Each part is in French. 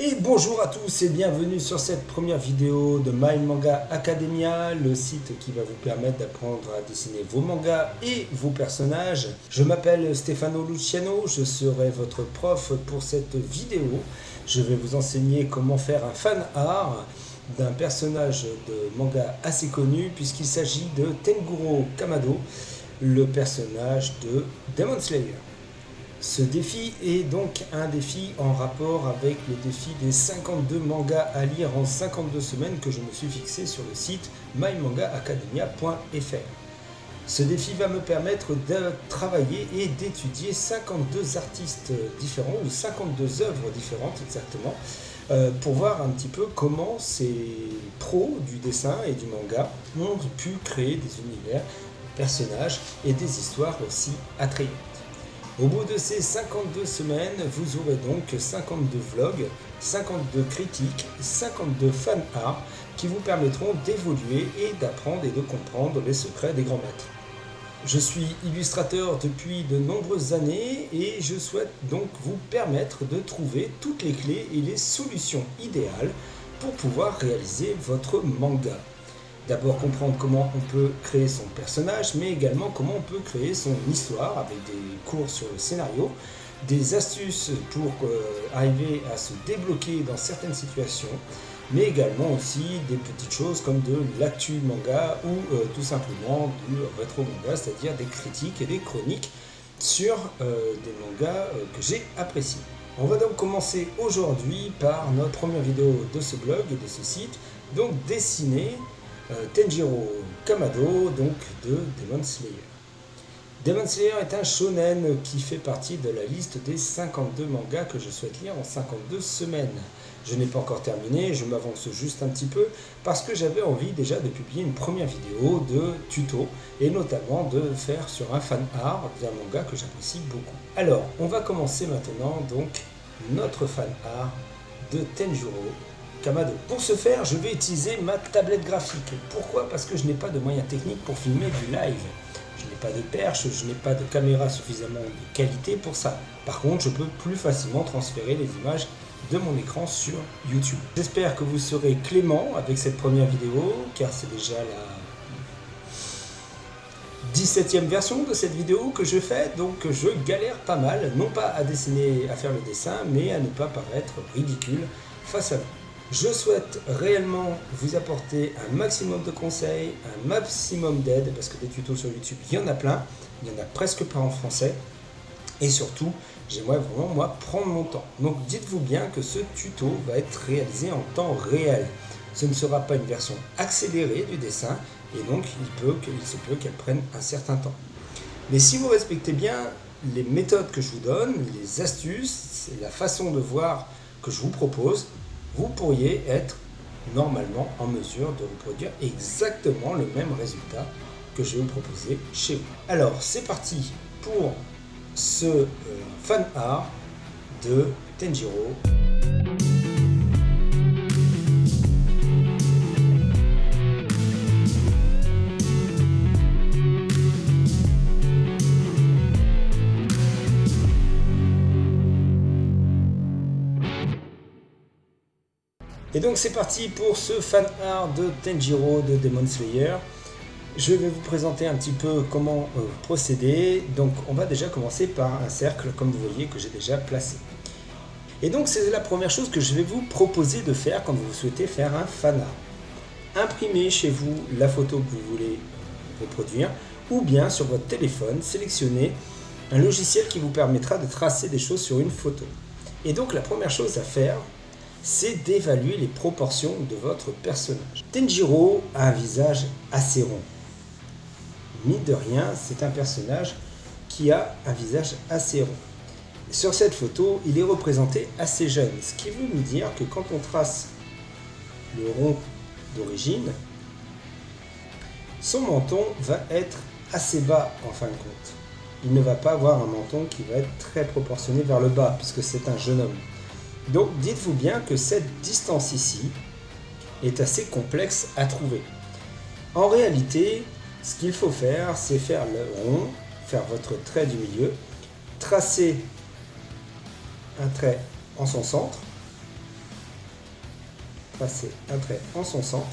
Et bonjour à tous et bienvenue sur cette première vidéo de My Manga Academia, le site qui va vous permettre d'apprendre à dessiner vos mangas et vos personnages. Je m'appelle Stefano Luciano, je serai votre prof pour cette vidéo. Je vais vous enseigner comment faire un fan art d'un personnage de manga assez connu puisqu'il s'agit de Tenguro Kamado, le personnage de Demon Slayer. Ce défi est donc un défi en rapport avec le défi des 52 mangas à lire en 52 semaines que je me suis fixé sur le site mymangaacademia.fr. Ce défi va me permettre de travailler et d'étudier 52 artistes différents, ou 52 œuvres différentes exactement, pour voir un petit peu comment ces pros du dessin et du manga ont pu créer des univers, des personnages et des histoires aussi attrayantes. Au bout de ces 52 semaines, vous aurez donc 52 vlogs, 52 critiques, 52 fan art qui vous permettront d'évoluer et d'apprendre et de comprendre les secrets des grands maîtres. Je suis illustrateur depuis de nombreuses années et je souhaite donc vous permettre de trouver toutes les clés et les solutions idéales pour pouvoir réaliser votre manga. D'abord comprendre comment on peut créer son personnage, mais également comment on peut créer son histoire avec des cours sur le scénario, des astuces pour arriver à se débloquer dans certaines situations, mais également aussi des petites choses comme de l'actu manga ou tout simplement du rétro manga, c'est-à-dire des critiques et des chroniques sur des mangas que j'ai appréciés. On va donc commencer aujourd'hui par notre première vidéo de ce blog et de ce site, donc dessiner Tenguro Kamado, donc de Demon Slayer. Demon Slayer est un shonen qui fait partie de la liste des 52 mangas que je souhaite lire en 52 semaines. Je n'ai pas encore terminé, je m'avance juste un petit peu parce que j'avais envie déjà de publier une première vidéo de tuto et notamment de faire sur un fan art d'un manga que j'apprécie beaucoup. Alors, on va commencer maintenant donc notre fan art de Tenguro Kamado. Pour ce faire, je vais utiliser ma tablette graphique. Pourquoi? Parce que je n'ai pas de moyens techniques pour filmer du live. Je n'ai pas de perche, je n'ai pas de caméra suffisamment de qualité pour ça. Par contre, je peux plus facilement transférer les images de mon écran sur YouTube. J'espère que vous serez clément avec cette première vidéo, car c'est déjà la 17e version de cette vidéo que je fais, donc je galère pas mal, non pas à dessiner, à faire le dessin, mais à ne pas paraître ridicule face à vous. Je souhaite réellement vous apporter un maximum de conseils, un maximum d'aide, parce que des tutos sur YouTube, il y en a plein, il n'y en a presque pas en français, et surtout, j'aimerais vraiment, moi, prendre mon temps. Donc dites-vous bien que ce tuto va être réalisé en temps réel. Ce ne sera pas une version accélérée du dessin, et donc il se peut qu'elle prenne un certain temps. Mais si vous respectez bien les méthodes que je vous donne, les astuces, et la façon de voir que je vous propose, vous pourriez être normalement en mesure de reproduire exactement le même résultat que je vais vous proposer chez vous. Alors, c'est parti pour ce fan art de Tenguro. Et donc c'est parti pour ce fan art de Tenguro de Demon Slayer. Je vais vous présenter un petit peu comment procéder. Donc on va déjà commencer par un cercle comme vous voyez que j'ai déjà placé. Et donc c'est la première chose que je vais vous proposer de faire quand vous souhaitez faire un fan art. Imprimez chez vous la photo que vous voulez reproduire ou bien sur votre téléphone, sélectionnez un logiciel qui vous permettra de tracer des choses sur une photo. Et donc la première chose à faire, c'est d'évaluer les proportions de votre personnage. Tenguro a un visage assez rond. Mine de rien, c'est un personnage qui a un visage assez rond. Sur cette photo, il est représenté assez jeune, ce qui veut nous dire que quand on trace le rond d'origine, son menton va être assez bas en fin de compte. Il ne va pas avoir un menton qui va être très proportionné vers le bas, puisque c'est un jeune homme. Donc dites-vous bien que cette distance ici est assez complexe à trouver. En réalité, ce qu'il faut faire, c'est faire le rond, faire votre trait du milieu, tracer un trait en son centre, tracez un trait en son centre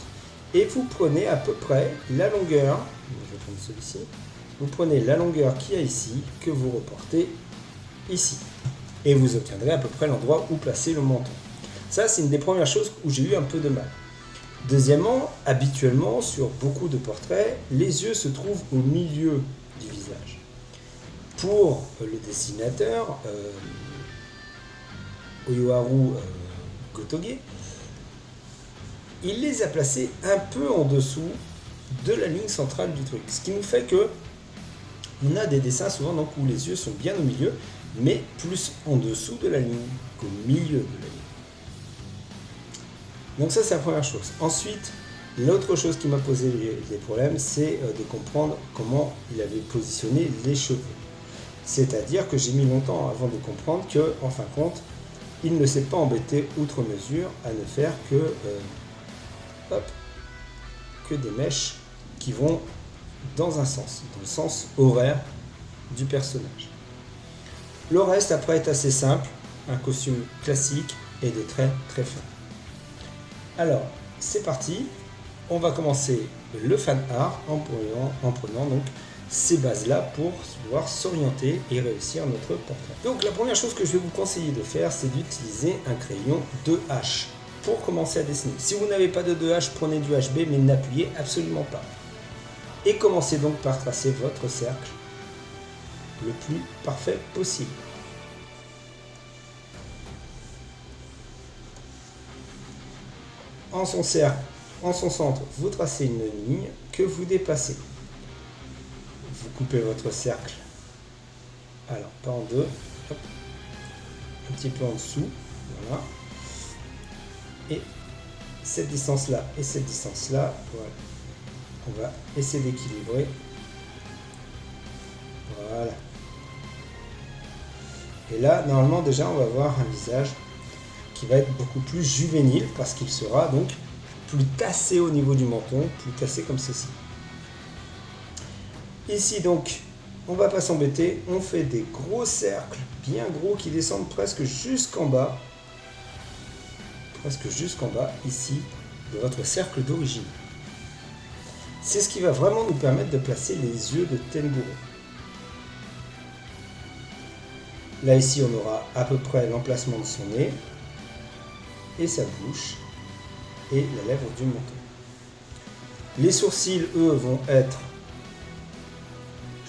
et vous prenez à peu près la longueur, je vais prendre celui-ci, vous prenez la longueur qu'il y a ici, que vous reportez ici. Et vous obtiendrez à peu près l'endroit où placer le menton. Ça, c'est une des premières choses où j'ai eu un peu de mal. Deuxièmement, habituellement, sur beaucoup de portraits, les yeux se trouvent au milieu du visage. Pour le dessinateur, Oyoharu Gotoge, il les a placés un peu en dessous de la ligne centrale du truc. Ce qui nous fait que on a des dessins souvent donc, où les yeux sont bien au milieu, mais plus en dessous de la ligne qu'au milieu de la ligne. Donc ça, c'est la première chose. Ensuite, l'autre chose qui m'a posé des problèmes, c'est de comprendre comment il avait positionné les cheveux. C'est-à-dire que j'ai mis longtemps avant de comprendre que, en fin de compte, il ne s'est pas embêté outre mesure à ne faire que des mèches qui vont dans un sens, dans le sens horaire du personnage. Le reste après est assez simple, un costume classique et des traits très fins. Alors, c'est parti, on va commencer le fan art en prenant donc ces bases-là pour pouvoir s'orienter et réussir notre portrait. Donc la première chose que je vais vous conseiller de faire, c'est d'utiliser un crayon 2H pour commencer à dessiner. Si vous n'avez pas de 2H, prenez du HB, mais n'appuyez absolument pas. Et commencez donc par tracer votre cercle le plus parfait possible. En son cercle, en son centre, vous tracez une ligne que vous déplacez. Vous coupez votre cercle, alors pas en deux, hop, un petit peu en dessous, voilà. Et cette distance-là et cette distance-là, voilà. On va essayer d'équilibrer. Voilà. Et là, normalement, déjà, on va avoir un visage qui va être beaucoup plus juvénile parce qu'il sera donc plus tassé au niveau du menton, plus tassé comme ceci. Ici, donc, on ne va pas s'embêter. On fait des gros cercles, bien gros, qui descendent presque jusqu'en bas. Presque jusqu'en bas, ici, de votre cercle d'origine. C'est ce qui va vraiment nous permettre de placer les yeux de Tenguro. Là, ici, on aura à peu près l'emplacement de son nez et sa bouche et la lèvre du menton. Les sourcils, eux, vont être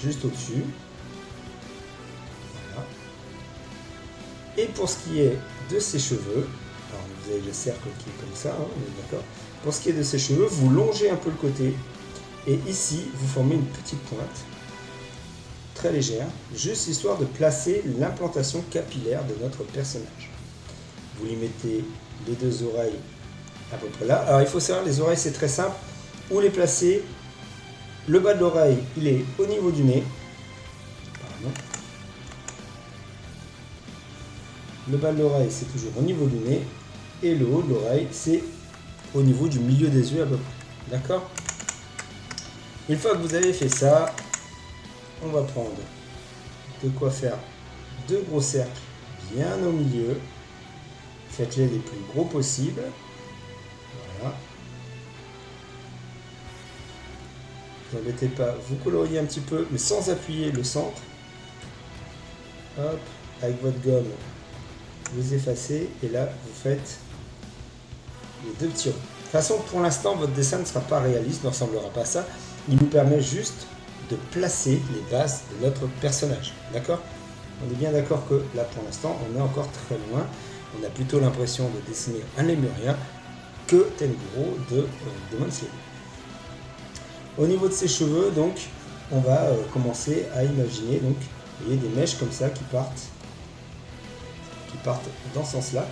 juste au-dessus. Voilà. Et pour ce qui est de ses cheveux, alors vous avez le cercle qui est comme ça, hein, on est d'accord. Pour ce qui est de ses cheveux, vous longez un peu le côté. Et ici, vous formez une petite pointe, très légère, juste histoire de placer l'implantation capillaire de notre personnage. Vous lui mettez les deux oreilles à peu près là. Alors il faut savoir, les oreilles c'est très simple. Où les placer? Le bas de l'oreille, il est au niveau du nez. Pardon. Le bas de l'oreille, c'est toujours au niveau du nez. Et le haut de l'oreille, c'est au niveau du milieu des yeux à peu près. D'accord? Une fois que vous avez fait ça, on va prendre de quoi faire deux gros cercles bien au milieu. Faites-les les plus gros possibles. Voilà. Ne vous embêtez pas, vous coloriez un petit peu, mais sans appuyer le centre. Hop, avec votre gomme, vous effacez et là, vous faites les deux petits ronds. De toute façon, pour l'instant, votre dessin ne sera pas réaliste, ne ressemblera pas à ça. Il nous permet juste de placer les bases de notre personnage. D'accord? On est bien d'accord que là, pour l'instant, on est encore très loin. On a plutôt l'impression de dessiner un lémurien que Tenguro de Demon Slayer. Au niveau de ses cheveux, donc, on va commencer à imaginer donc, vous voyez, des mèches comme ça qui partent dans ce sens-là.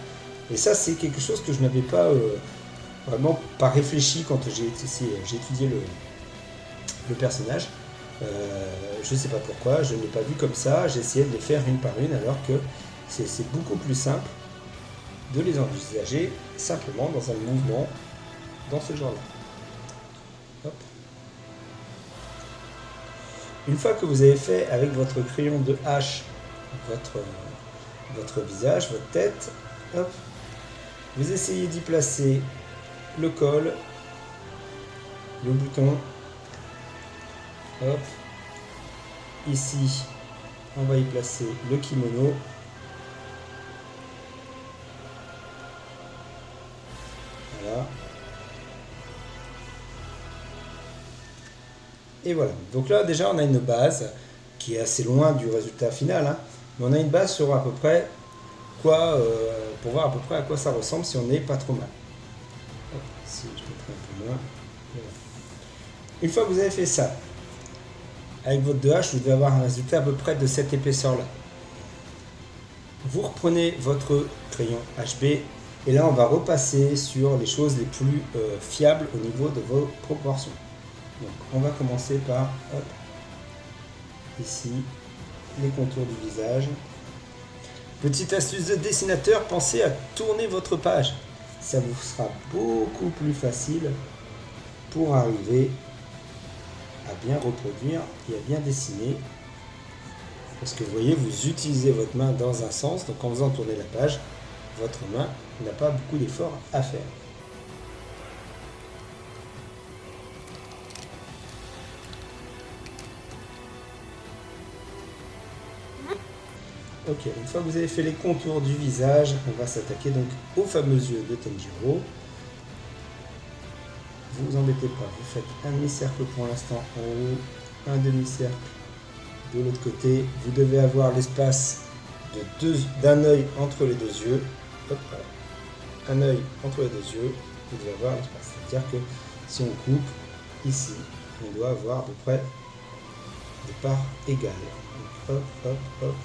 Et ça, c'est quelque chose que je n'avais pas vraiment pas réfléchi quand j'ai étudié le personnage. Je ne sais pas pourquoi, je ne l'ai pas vu comme ça. J'ai essayé de les faire une par une, alors que c'est beaucoup plus simple de les envisager simplement dans un mouvement dans ce genre-là. Une fois que vous avez fait avec votre crayon de H votre visage, votre tête, hop, vous essayez d'y placer le col, le bouton. Hop. Ici, on va y placer le kimono. Voilà. Et voilà. Donc là, déjà, on a une base qui est assez loin du résultat final, hein, mais on a une base sur à peu près quoi, pour voir à peu près à quoi ça ressemble si on n'est pas trop mal. Hop, ici, je mettrai un peu moins. Voilà. Une fois que vous avez fait ça, avec votre 2H, vous devez avoir un résultat à peu près de cette épaisseur-là. Vous reprenez votre crayon HB et là, on va repasser sur les choses les plus fiables au niveau de vos proportions. Donc, on va commencer par, hop, ici, les contours du visage. Petite astuce de dessinateur, pensez à tourner votre page. Ça vous sera beaucoup plus facile pour arriver à bien reproduire et à bien dessiner. Parce que vous voyez, vous utilisez votre main dans un sens, donc en faisant tourner la page, votre main n'a pas beaucoup d'efforts à faire. Ok, une fois que vous avez fait les contours du visage, on va s'attaquer donc aux fameux yeux de Tanjiro. Vous vous embêtez pas, vous faites un demi-cercle pour l'instant en haut, un demi-cercle de l'autre côté. Vous devez avoir l'espace d'un œil entre les deux yeux. Hop, voilà. Un œil entre les deux yeux, vous devez avoir l'espace. C'est-à-dire que si on coupe ici, on doit avoir à peu près des parts égales. Donc, hop, hop, hop.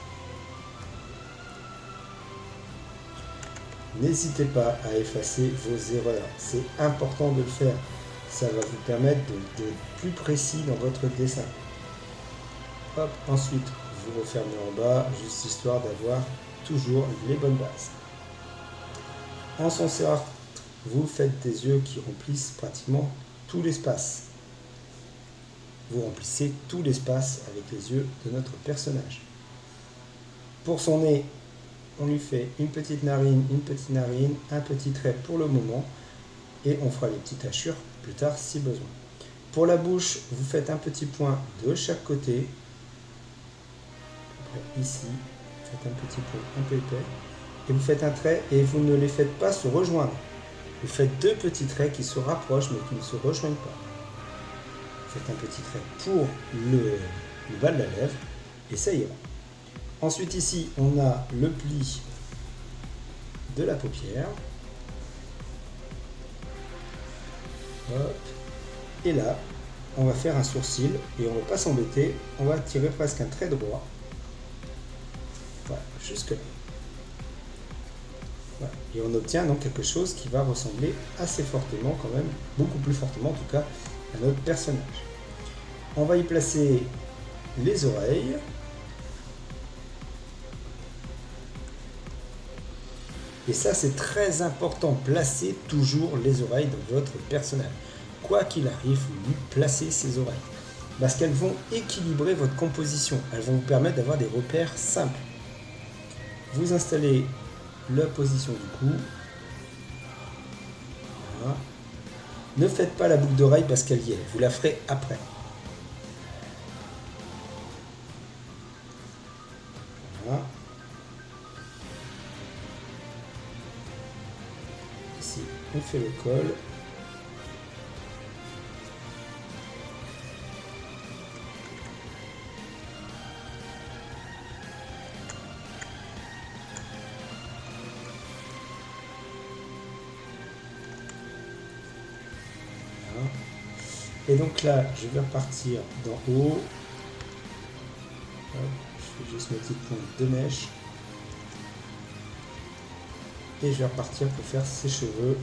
N'hésitez pas à effacer vos erreurs, c'est important de le faire. Ça va vous permettre d'être plus précis dans votre dessin. Hop, ensuite, vous refermez en bas, juste histoire d'avoir toujours les bonnes bases. En sens serré, vous faites des yeux qui remplissent pratiquement tout l'espace. Vous remplissez tout l'espace avec les yeux de notre personnage. Pour son nez, on lui fait une petite narine, un petit trait pour le moment, et on fera les petites hachures plus tard si besoin. Pour la bouche, vous faites un petit point de chaque côté. Après, ici, vous faites un petit point un peu épais, et vous faites un trait, et vous ne les faites pas se rejoindre. Vous faites deux petits traits qui se rapprochent, mais qui ne se rejoignent pas. Vous faites un petit trait pour le bas de la lèvre, et ça ira. Ensuite ici, on a le pli de la paupière. Hop. Et là, on va faire un sourcil et on ne va pas s'embêter. On va tirer presque un trait droit. Voilà, jusque là. Voilà. Et on obtient donc quelque chose qui va ressembler assez fortement quand même, beaucoup plus fortement en tout cas, à notre personnage. On va y placer les oreilles. Et ça, c'est très important, placez toujours les oreilles de votre personnage. Quoi qu'il arrive, vous placez ces oreilles. Parce qu'elles vont équilibrer votre composition. Elles vont vous permettre d'avoir des repères simples. Vous installez la position du cou. Voilà. Ne faites pas la boucle d'oreille parce qu'elle y est. Vous la ferez après. Voilà. Ici, on fait le col. Voilà. Et donc là, je vais repartir d'en haut. Hop, je fais juste mes petites pointes de mèche. Et je vais repartir pour faire ses cheveux.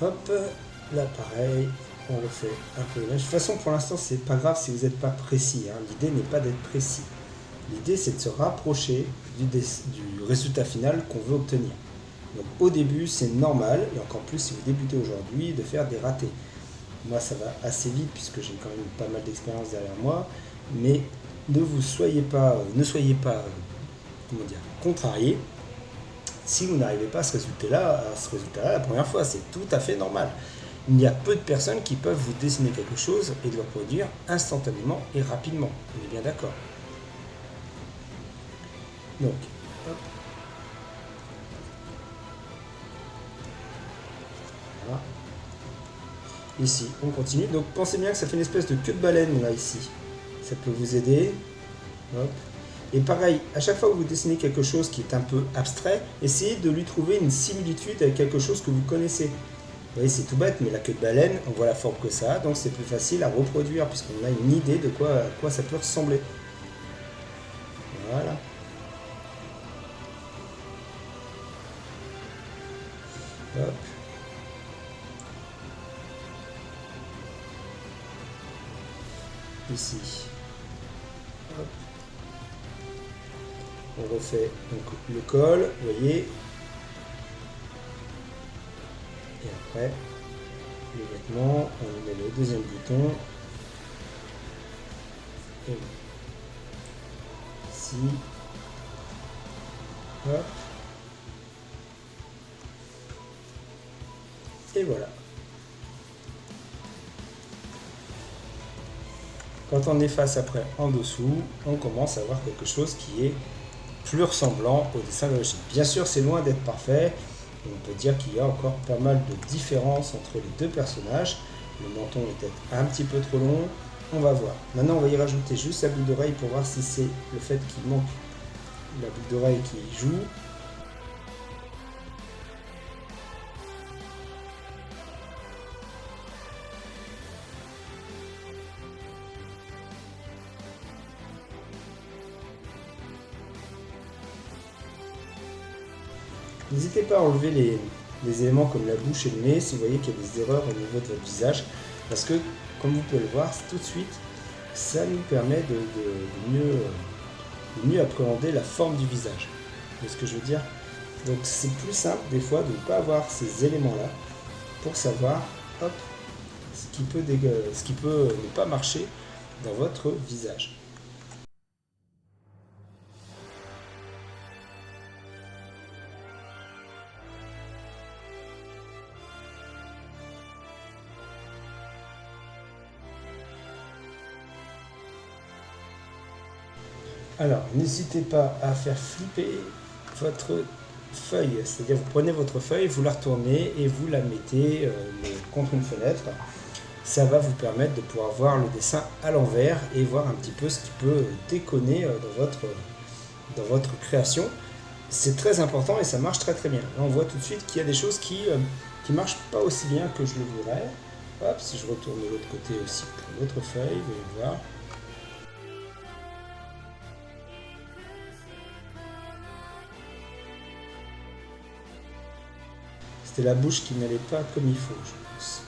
Hop, là pareil, on refait un peu de mèche. De toute façon, pour l'instant, c'est pas grave si vous n'êtes pas précis. Hein. L'idée n'est pas d'être précis. L'idée, c'est de se rapprocher du résultat final qu'on veut obtenir. Donc au début, c'est normal, et encore plus si vous débutez aujourd'hui, de faire des ratés. Moi, ça va assez vite puisque j'ai quand même pas mal d'expérience derrière moi, mais ne soyez pas, comment dire, contrarié si vous n'arrivez pas à ce résultat-là la première fois. C'est tout à fait normal. Il y a peu de personnes qui peuvent vous dessiner quelque chose et le reproduire instantanément et rapidement. On est bien d'accord. Donc, hop. Voilà. Ici, on continue. Donc, pensez bien que ça fait une espèce de queue de baleine là, ici. Ça peut vous aider. Hop. Et pareil, à chaque fois que vous dessinez quelque chose qui est un peu abstrait, essayez de lui trouver une similitude avec quelque chose que vous connaissez. Vous voyez, c'est tout bête, mais la queue de baleine, on voit la forme que ça a, donc c'est plus facile à reproduire puisqu'on a une idée de à quoi ça peut ressembler. Voilà. Hop. Ici. Hop. On refait donc le col, vous voyez. Et après, le vêtement, on met le deuxième bouton. Et ici. Hop. Et voilà. Quand on efface après en dessous, on commence à avoir quelque chose qui est plus ressemblant au dessin d'origine. Bien sûr, c'est loin d'être parfait. On peut dire qu'il y a encore pas mal de différences entre les deux personnages. Le menton est peut-être un petit peu trop long. On va voir. Maintenant, on va y rajouter juste la boucle d'oreille pour voir si c'est le fait qu'il manque la boucle d'oreille qui joue. N'hésitez pas à enlever les éléments comme la bouche et le nez si vous voyez qu'il y a des erreurs au niveau de votre visage. Parce que, comme vous pouvez le voir, tout de suite, ça nous permet de mieux appréhender la forme du visage. Vous voyez ce que je veux dire? Donc c'est plus simple des fois de ne pas avoir ces éléments-là pour savoir hop, ce qui peut ne pas marcher dans votre visage. Alors, n'hésitez pas à faire flipper votre feuille. C'est-à-dire, vous prenez votre feuille, vous la retournez et vous la mettez contre une fenêtre. Ça va vous permettre de pouvoir voir le dessin à l'envers et voir un petit peu ce qui peut déconner dans votre création. C'est très important et ça marche très très bien. Là, on voit tout de suite qu'il y a des choses qui ne marchent pas aussi bien que je le voudrais. Hop, si je retourne de l'autre côté aussi pour l'autre feuille, vous allez voir. C'était la bouche qui n'allait pas comme il faut, je pense.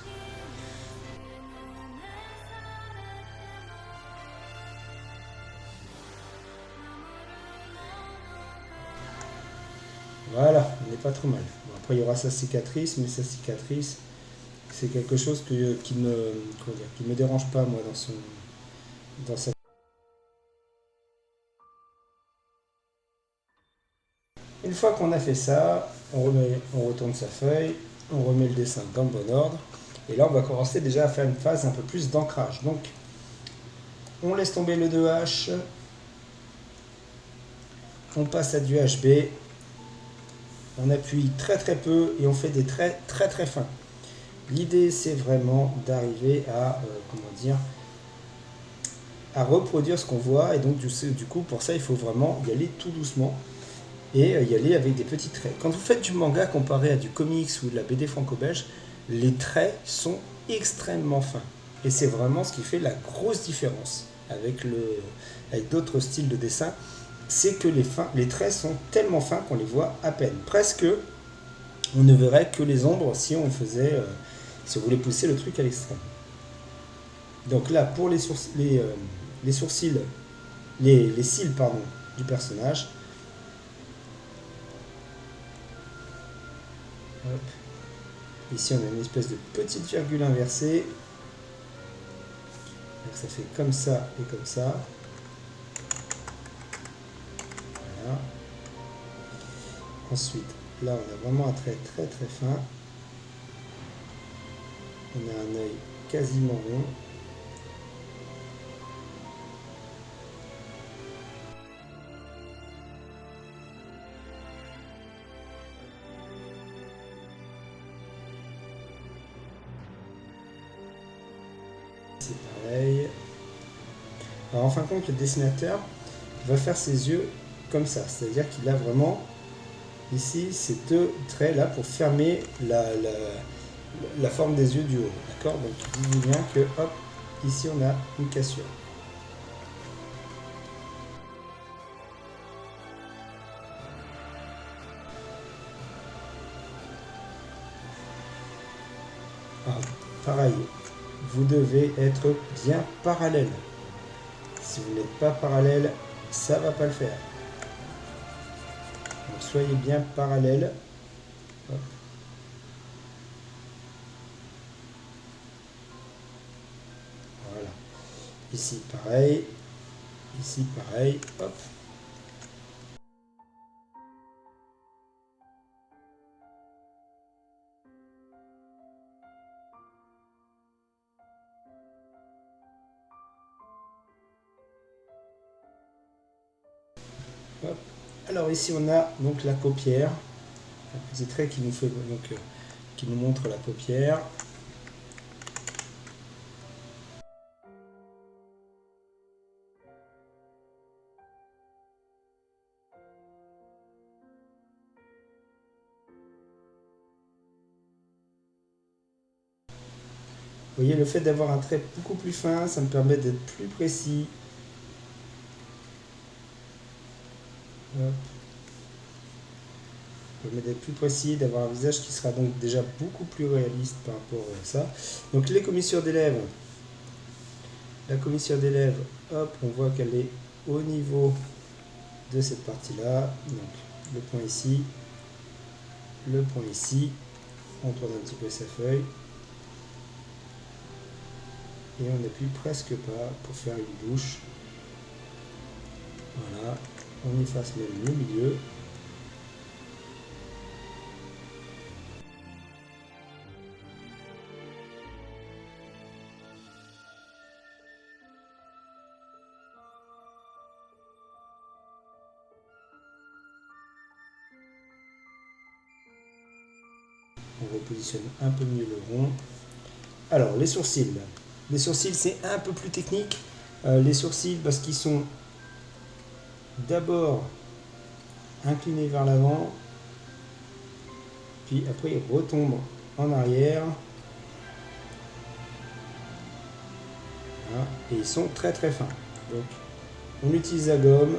Voilà, on n'est pas trop mal. Bon, après, il y aura sa cicatrice, mais sa cicatrice, c'est quelque chose qui me dérange pas, moi, dans sa... Une fois qu'on a fait ça, on retourne sa feuille, on remet le dessin dans le bon ordre. Et là, on va commencer déjà à faire une phase un peu plus d'ancrage. Donc, on laisse tomber le 2H. On passe à du HB. On appuie très très peu et on fait des traits très très fins. L'idée, c'est vraiment d'arriver à, à reproduire ce qu'on voit. Et donc, du coup, pour ça, il faut vraiment y aller tout doucement et y aller avec des petits traits. Quand vous faites du manga comparé à du comics ou de la BD franco-belge, les traits sont extrêmement fins. Et c'est vraiment ce qui fait la grosse différence avec d'autres styles de dessin. C'est que les traits sont tellement fins qu'on les voit à peine. Presque, on ne verrait que les ombres si on voulait pousser le truc à l'extrême. Donc là, pour les cils du personnage, Hop. Ici, on a une espèce de petite virgule inversée. Donc, ça fait comme ça et comme ça. Voilà. Ensuite, là, on a vraiment un trait très très fin. On a un œil quasiment rond. C'est pareil. Alors en fin de compte, le dessinateur va faire ses yeux comme ça. C'est-à-dire qu'il a vraiment ici ces deux traits là pour fermer la forme des yeux du haut. D'accord? Donc dites-vous bien que hop, ici on a une cassure. Alors, pareil, vous devez être bien parallèle. Si vous n'êtes pas parallèle, ça va pas le faire. Donc soyez bien parallèle. Hop. Voilà. Ici pareil. Ici pareil. Hop. Hop. Alors ici on a donc la paupière, un petit trait qui nous fait donc qui nous montre la paupière. Vous voyez, le fait d'avoir un trait beaucoup plus fin, ça me permet d'être plus précis. Hop. Permet d'être plus précis, d'avoir un visage qui sera donc déjà beaucoup plus réaliste par rapport à ça. Donc les commissures des lèvres. La commissure des lèvres, hop, on voit qu'elle est au niveau de cette partie-là. Donc le point ici, le point ici. On tourne un petit peu sa feuille. Et on n'appuie presque pas pour faire une bouche. Voilà, on efface même le milieu. On repositionne un peu mieux le rond. Alors, les sourcils. Les sourcils, c'est un peu plus technique. Les sourcils, parce qu'ils sont d'abord inclinés vers l'avant, puis après ils retombent en arrière. Voilà. Et ils sont très très fins. Donc, on utilise la gomme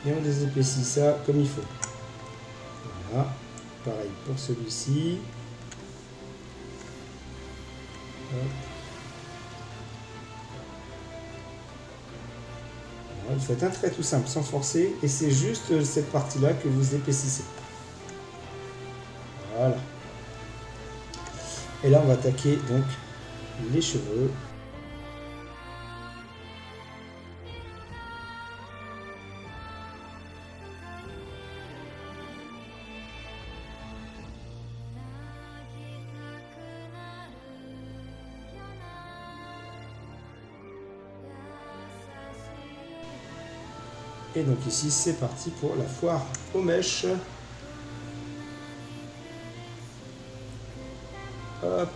et on désépaissit ça comme il faut. Voilà. Pareil pour celui-ci. Vous faites un trait tout simple sans forcer et c'est juste cette partie là que vous épaississez. Voilà. Et là on va attaquer donc les cheveux. Et donc ici, c'est parti pour la foire aux mèches. Hop.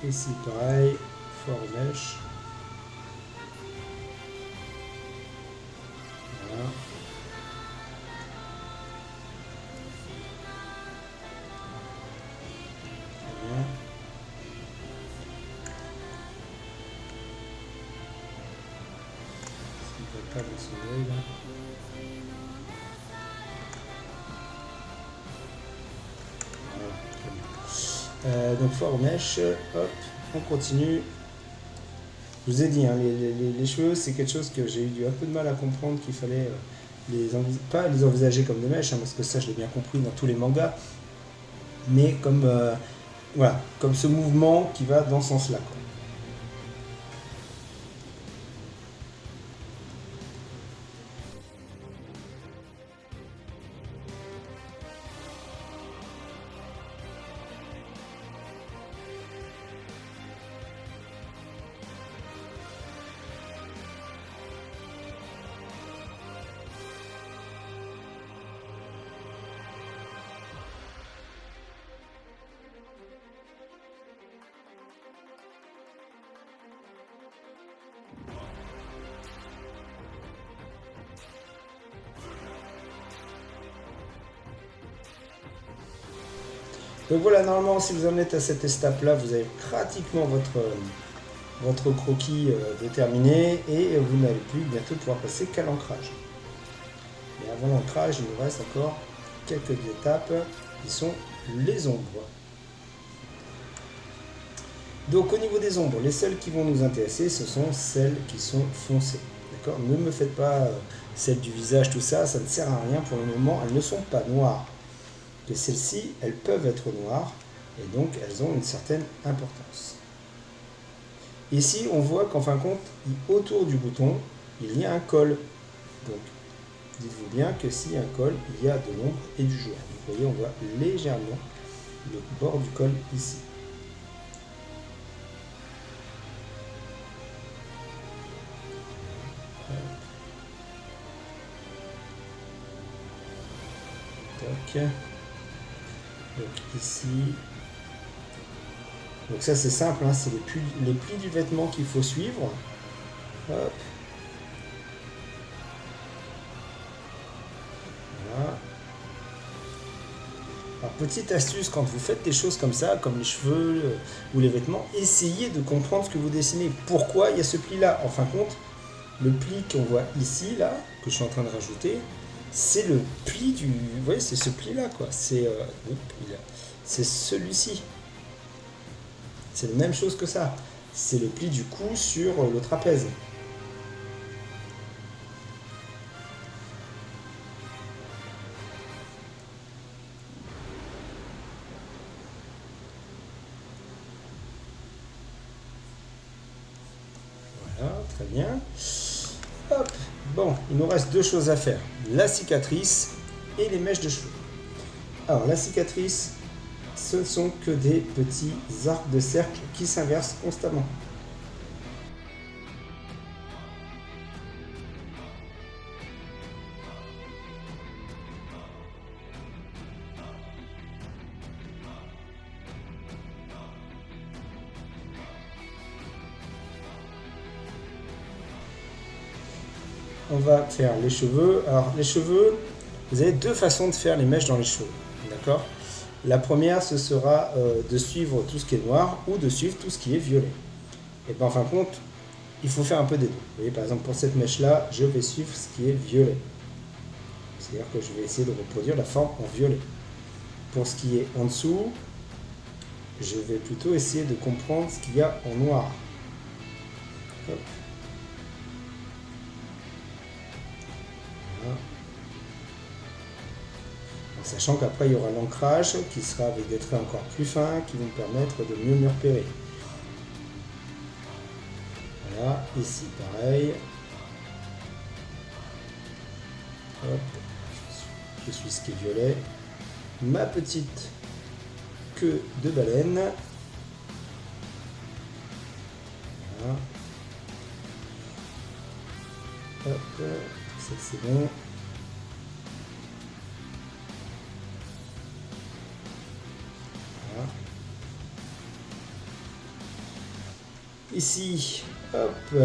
Ici, pareil, foire aux mèches. Voilà. Très bien. Pas dans son œil là. Voilà, donc foire aux mèches, hop, on continue. Je vous ai dit, hein, les cheveux, c'est quelque chose que j'ai eu un peu de mal à comprendre, qu'il fallait pas les envisager comme des mèches, hein, parce que ça, je l'ai bien compris dans tous les mangas, mais comme, voilà, comme ce mouvement qui va dans ce sens-là, quoi. Donc voilà, normalement, si vous en êtes à cette étape-là, vous avez pratiquement votre croquis déterminé et vous n'allez plus bientôt pouvoir passer qu'à l'ancrage. Mais avant l'ancrage, il nous reste encore quelques étapes qui sont les ombres. Donc au niveau des ombres, les seules qui vont nous intéresser, ce sont celles qui sont foncées. D'accord ? Ne me faites pas celles du visage, tout ça, ça ne sert à rien pour le moment, elles ne sont pas noires. Et celles-ci, elles peuvent être noires, et donc elles ont une certaine importance. Ici, on voit qu'en fin de compte, autour du bouton, il y a un col. Donc, dites-vous bien que s'il y a un col, il y a de l'ombre et du jour. Vous voyez, on voit légèrement le bord du col ici. Tac. Donc ici, donc ça c'est simple, hein, c'est les plis du vêtement qu'il faut suivre. Hop. Voilà. Alors petite astuce, quand vous faites des choses comme ça, comme les cheveux ou les vêtements, essayez de comprendre ce que vous dessinez. Pourquoi il y a ce pli là? En fin de compte, le pli qu'on voit ici, là, que je suis en train de rajouter, c'est le pli du... Vous voyez, c'est ce pli-là, quoi. C'est celui-ci. C'est la même chose que ça. C'est le pli du cou sur le trapèze. Voilà, très bien. Hop. Bon, il nous reste deux choses à faire. La cicatrice et les mèches de cheveux. Alors, la cicatrice, ce ne sont que des petits arcs de cercle qui s'inversent constamment. On va faire les cheveux. Alors, les cheveux, vous avez deux façons de faire les mèches dans les cheveux. D'accord ? La première, ce sera de suivre tout ce qui est noir ou de suivre tout ce qui est violet. Et bien en fin de compte, il faut faire un peu des deux. Vous voyez, par exemple, pour cette mèche-là, je vais suivre ce qui est violet. C'est-à-dire que je vais essayer de reproduire la forme en violet. Pour ce qui est en dessous, je vais plutôt essayer de comprendre ce qu'il y a en noir. Hop. Voilà. En sachant qu'après, il y aura l'ancrage qui sera avec des traits encore plus fins qui vont me permettre de mieux me repérer. Voilà, ici pareil. Hop. Je suis ce qui est violet. Ma petite queue de baleine. Voilà. Hop, ça c'est bon. Voilà. Ici, hop,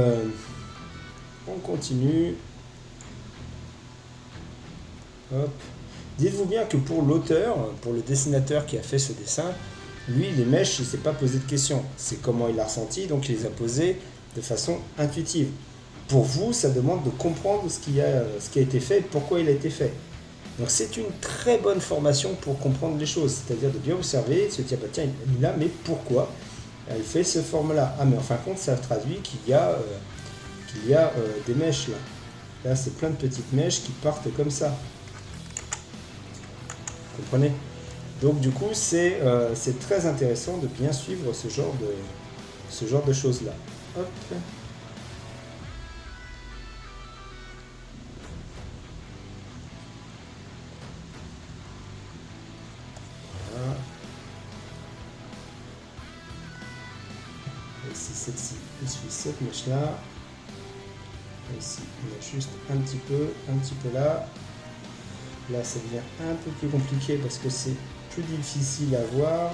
on continue. Hop. Dites-vous bien que pour l'auteur, pour le dessinateur qui a fait ce dessin, lui, les mèches, il ne s'est pas posé de questions. C'est comment il l'a ressenti, donc il les a posées de façon intuitive. Pour vous, ça demande de comprendre ce qui a été fait et pourquoi il a été fait. Donc c'est une très bonne formation pour comprendre les choses, c'est-à-dire de bien observer, de se dire, bah, tiens, il a mis là, mais pourquoi? elle fait ce forme-là. Ah, mais en fin de compte, ça traduit qu'il y a, des mèches là. Là, c'est plein de petites mèches qui partent comme ça. Vous comprenez? Donc, du coup, c'est très intéressant de bien suivre ce genre de choses-là. Hop. Voilà. Ici, celle-ci, je suis cette mèche-là. Ici, on a juste un petit peu là. Là, ça devient un peu plus compliqué parce que c'est plus difficile à voir.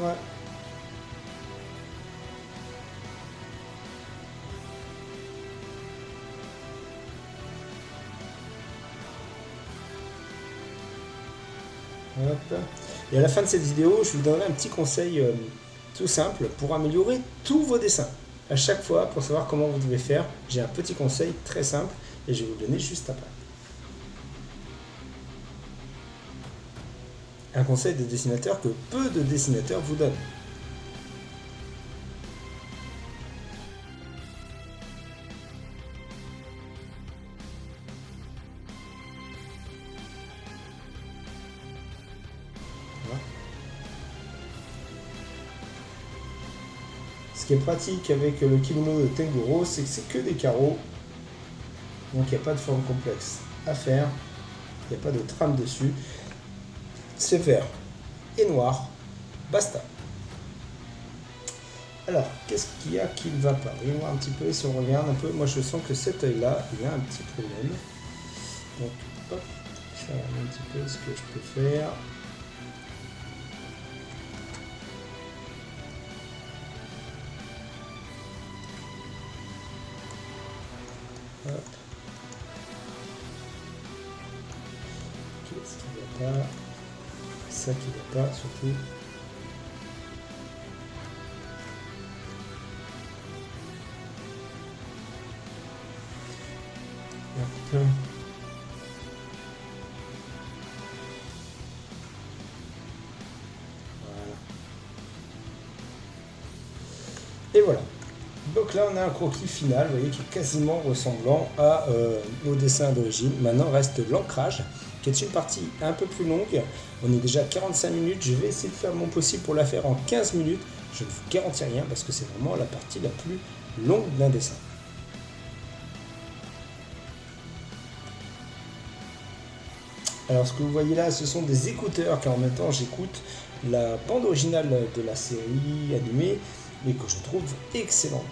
Hop. Et à la fin de cette vidéo, je vous donnerai un petit conseil tout simple pour améliorer tous vos dessins. À chaque fois, pour savoir comment vous devez faire, j'ai un petit conseil très simple et je vais vous le donner juste après. Un conseil de dessinateur que peu de dessinateurs vous donnent. Voilà. Ce qui est pratique avec le kimono de Tenguro, c'est que c'est que des carreaux. Donc il n'y a pas de forme complexe à faire. Il n'y a pas de trame dessus. C'est vert et noir. Basta. Alors, qu'est-ce qu'il y a qui ne va pas? Voyons voir un petit peu, si on regarde un peu, moi je sens que cet œil-là, il a un petit problème. Donc, hop, je vais regarder un petit peu ce que je peux faire. Hop. Qu'est-ce qui ne va pas? Ça qui ne va pas, surtout. Hop. Et voilà. Donc là, on a un croquis final, vous voyez, qui est quasiment ressemblant au dessin d'origine. Maintenant, reste l'ancrage, qui est une partie un peu plus longue. On est déjà à 45 minutes. Je vais essayer de faire mon possible pour la faire en 15 minutes. Je ne vous garantis rien parce que c'est vraiment la partie la plus longue d'un dessin. Alors, ce que vous voyez là, ce sont des écouteurs, car en même temps, j'écoute la bande originale de la série animée et que je trouve excellente.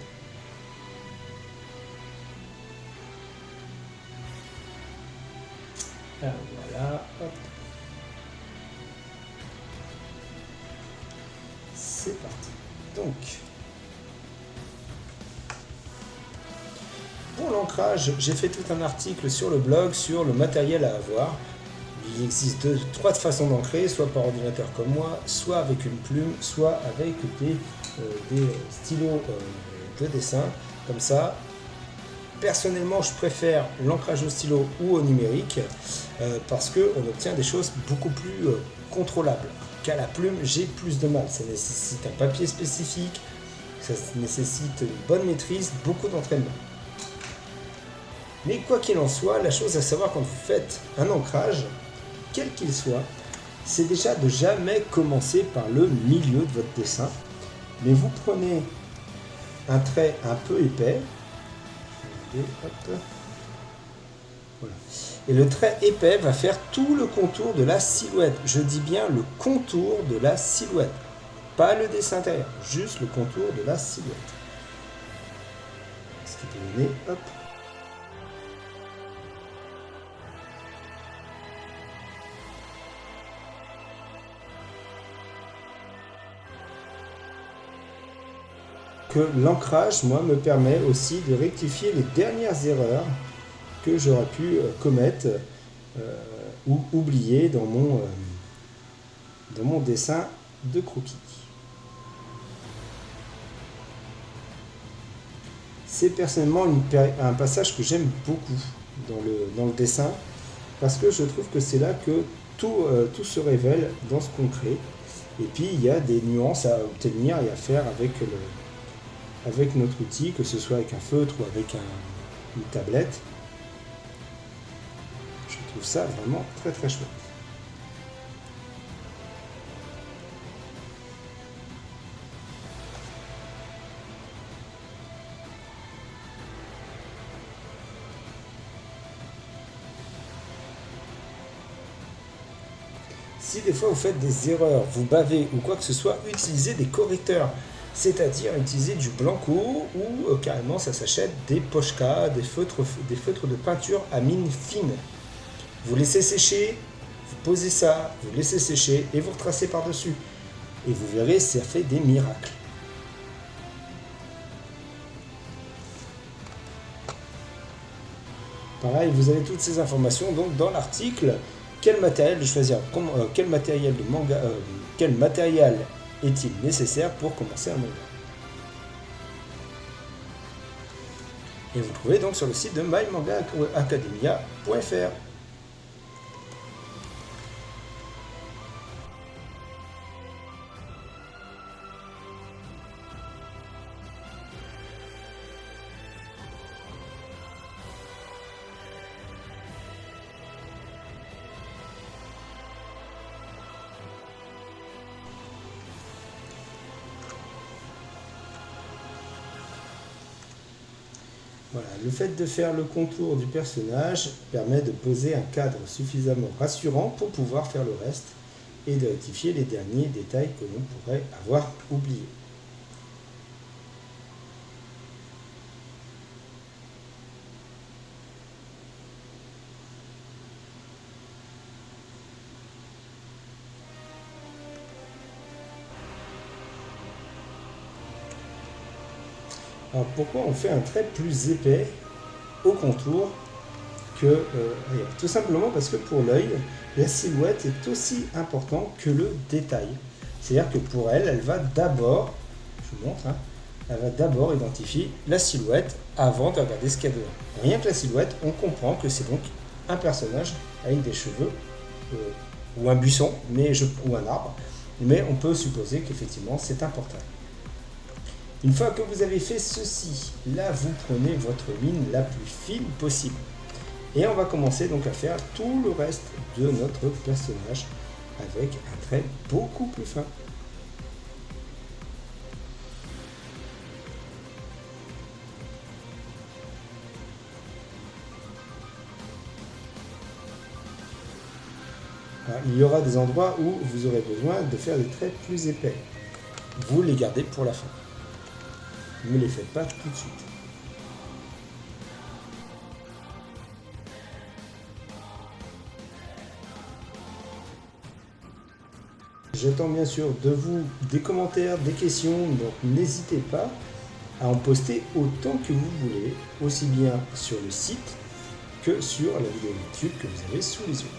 Alors voilà, hop. C'est parti. Donc, pour l'ancrage, j'ai fait tout un article sur le blog sur le matériel à avoir. Il existe trois façons d'ancrer, soit par ordinateur comme moi, soit avec une plume, soit avec des stylos de dessin, comme ça. Personnellement, je préfère l'ancrage au stylo ou au numérique parce qu'on obtient des choses beaucoup plus contrôlables. Qu'à la plume, j'ai plus de mal. Ça nécessite un papier spécifique, ça nécessite une bonne maîtrise, beaucoup d'entraînement. Mais quoi qu'il en soit, la chose à savoir quand vous faites un ancrage, quel qu'il soit, c'est déjà de jamais commencer par le milieu de votre dessin. Mais vous prenez un trait un peu épais, et, hop, voilà. Et le trait épais va faire tout le contour de la silhouette. Je dis bien le contour de la silhouette, pas le dessin intérieur, juste le contour de la silhouette. Ce qui est donné, hop. Que l'ancrage, moi, me permet aussi de rectifier les dernières erreurs que j'aurais pu commettre ou oublier dans mon dessin de croquis. C'est personnellement un passage que j'aime beaucoup dans le dessin parce que je trouve que c'est là que tout se révèle dans ce qu'on crée. Et puis il y a des nuances à obtenir et à faire avec avec notre outil, que ce soit avec un feutre ou avec une tablette. Je trouve ça vraiment très très chouette. Si des fois vous faites des erreurs, vous bavez ou quoi que ce soit, utilisez des correcteurs. C'est-à-dire utiliser du blanco ou carrément ça s'achète des pochka, des feutres de peinture à mine fine. Vous laissez sécher, vous posez ça, vous laissez sécher et vous retracez par-dessus. Et vous verrez, ça fait des miracles. Pareil, vous avez toutes ces informations donc dans l'article. Quel matériel de choisir, quel matériel de manga, quel matériel est-il nécessaire pour commencer un manga. Et vous trouvez donc sur le site de mymangaacademia.fr. Voilà, le fait de faire le contour du personnage permet de poser un cadre suffisamment rassurant pour pouvoir faire le reste et de rectifier les derniers détails que l'on pourrait avoir oubliés. Alors pourquoi on fait un trait plus épais au contour que ailleurs? Tout simplement parce que pour l'œil, la silhouette est aussi importante que le détail. C'est-à-dire que pour elle, elle va d'abord, je vous montre, hein, elle va d'abord identifier la silhouette avant de regarder ce qu'il y a dedans. Rien que la silhouette, on comprend que c'est donc un personnage avec des cheveux ou un buisson ou un arbre, mais on peut supposer qu'effectivement c'est un portail. Une fois que vous avez fait ceci, là vous prenez votre mine la plus fine possible. Et on va commencer donc à faire tout le reste de notre personnage avec un trait beaucoup plus fin. Alors, il y aura des endroits où vous aurez besoin de faire des traits plus épais. Vous les gardez pour la fin. Ne les faites pas tout de suite. J'attends bien sûr de vous des commentaires, des questions, donc n'hésitez pas à en poster autant que vous voulez, aussi bien sur le site que sur la vidéo YouTube que vous avez sous les yeux.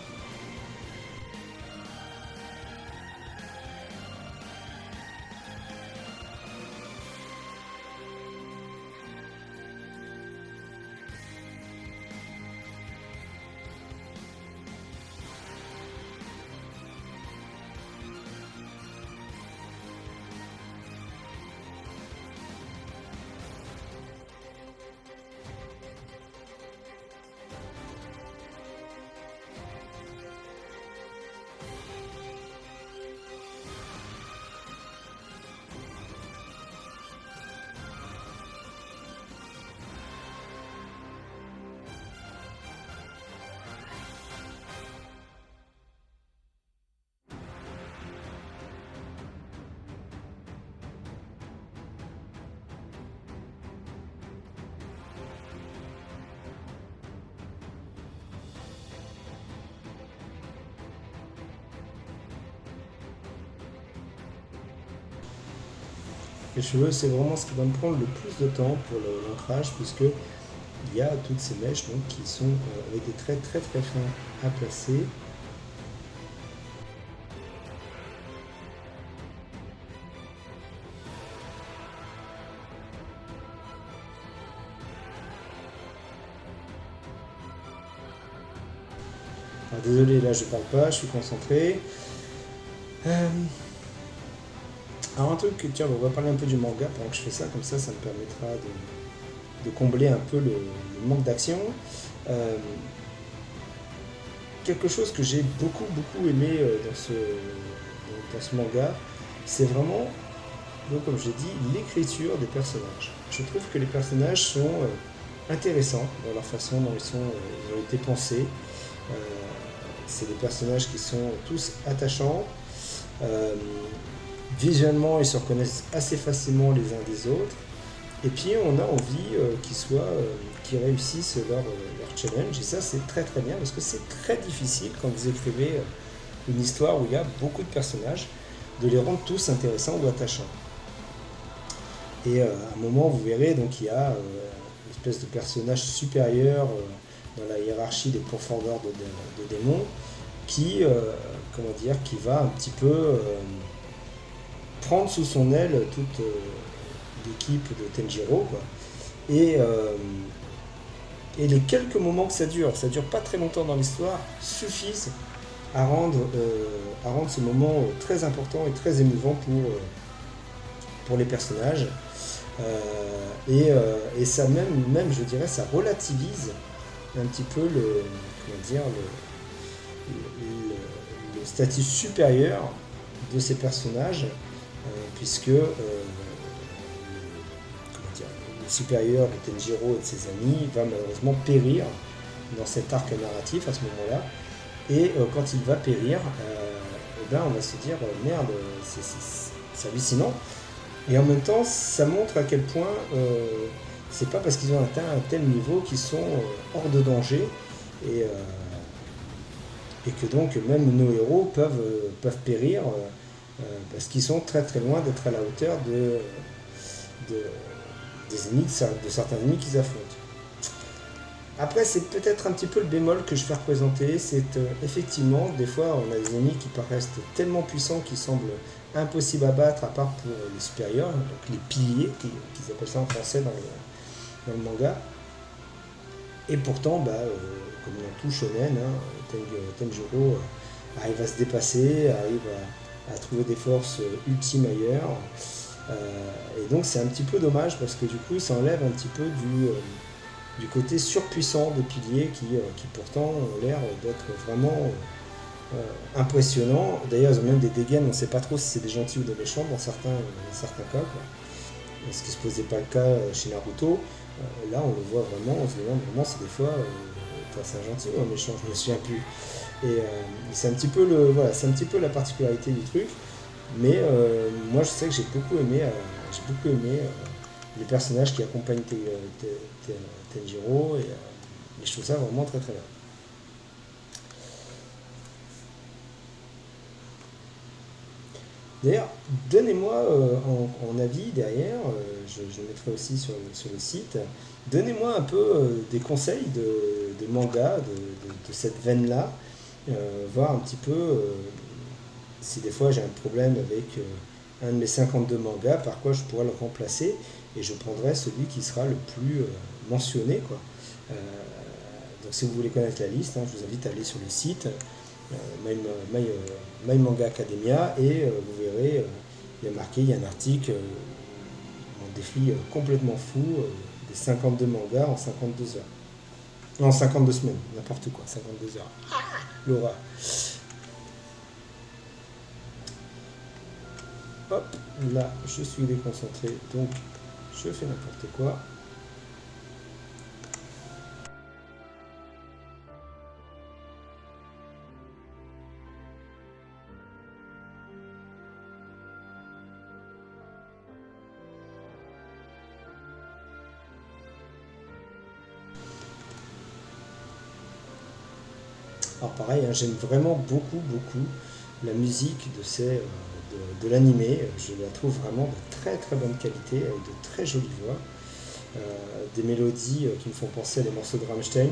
Les cheveux, c'est vraiment ce qui va me prendre le plus de temps pour l'ancrage, puisque il y a toutes ces mèches donc, qui sont avec des traits très très fins à placer. Alors, désolé, là je parle pas, je suis concentré. Alors un truc, tiens, on va parler un peu du manga pendant que je fais ça, comme ça me permettra de combler un peu le manque d'action. Euh, Quelque chose que j'ai beaucoup aimé dans ce manga, c'est vraiment, donc, comme j'ai dit, l'écriture des personnages. Je trouve que les personnages sont intéressants dans leur façon dont ils ont été pensés. Euh, c'est des personnages qui sont tous attachants. Euh, Visuellement, ils se reconnaissent assez facilement les uns des autres. Et puis, on a envie qu'ils réussissent leur challenge. Et ça, c'est très bien parce que c'est très difficile quand vous écrivez une histoire où il y a beaucoup de personnages de les rendre tous intéressants ou attachants. Et à un moment, vous verrez, donc il y a une espèce de personnage supérieur dans la hiérarchie des profondeurs de démons qui, qui va un petit peu prendre sous son aile toute l'équipe de Tenjiro, quoi. Et, euh, et les quelques moments que ça dure pas très longtemps dans l'histoire, suffisent à rendre ce moment très important et très émouvant pour les personnages. Et ça même, je dirais, ça relativise un petit peu le statut supérieur de ces personnages, puisque le supérieur de Tenjiro et de ses amis va malheureusement périr dans cet arc narratif à ce moment-là. Et quand il va périr, on va se dire merde, c'est hallucinant. Et en même temps, ça montre à quel point c'est pas parce qu'ils ont atteint un tel niveau qu'ils sont hors de danger et, et que donc même nos héros peuvent périr parce qu'ils sont très loin d'être à la hauteur de, des ennemis, de certains ennemis qu'ils affrontent. Après, c'est peut-être un petit peu le bémol que je vais représenter, c'est effectivement, des fois, on a des ennemis qui paraissent tellement puissants qu'ils semblent impossibles à battre, à part pour les supérieurs, donc les piliers, qu'ils appellent ça en français dans le manga. Et pourtant, comme dans tout shonen, hein, Tenjiro arrive à se dépasser, arrive à trouver des forces ultimes ailleurs. Et donc c'est un petit peu dommage parce que du coup ça enlève un petit peu du côté surpuissant des piliers qui pourtant ont l'air d'être vraiment impressionnants. D'ailleurs, ils ont même des dégaines, on ne sait pas trop si c'est des gentils ou des méchants dans certains cas, quoi. Ce qui ne se posait pas le cas chez Naruto. Là, on le voit vraiment, on se demande vraiment si des fois c'est un gentil ou un méchant, je ne me souviens plus. Et c'est un petit peu voilà, c'est un petit peu la particularité du truc. Mais moi, je sais que j'ai beaucoup aimé les personnages qui accompagnent Tenjiro et je trouve ça vraiment très bien. D'ailleurs, donnez-moi en avis derrière, je le mettrai aussi sur le site, donnez-moi un peu des conseils de manga de cette veine-là, voir un petit peu si des fois j'ai un problème avec un de mes 52 mangas, par quoi je pourrais le remplacer, et je prendrai celui qui sera le plus mentionné, quoi. Euh, donc si vous voulez connaître la liste, hein, je vous invite à aller sur le site My Manga Academia et vous verrez, il y a marqué, il y a un article, un défi complètement fou des 52 mangas en 52 heures. Non, en 52 semaines, n'importe quoi, 52 heures. Laura. Hop, là, je suis déconcentré, donc je fais n'importe quoi. Alors pareil, hein, j'aime vraiment beaucoup la musique de l'animé. Je la trouve vraiment de très bonne qualité, avec de très jolies voix. Des mélodies qui me font penser à des morceaux de Rammstein,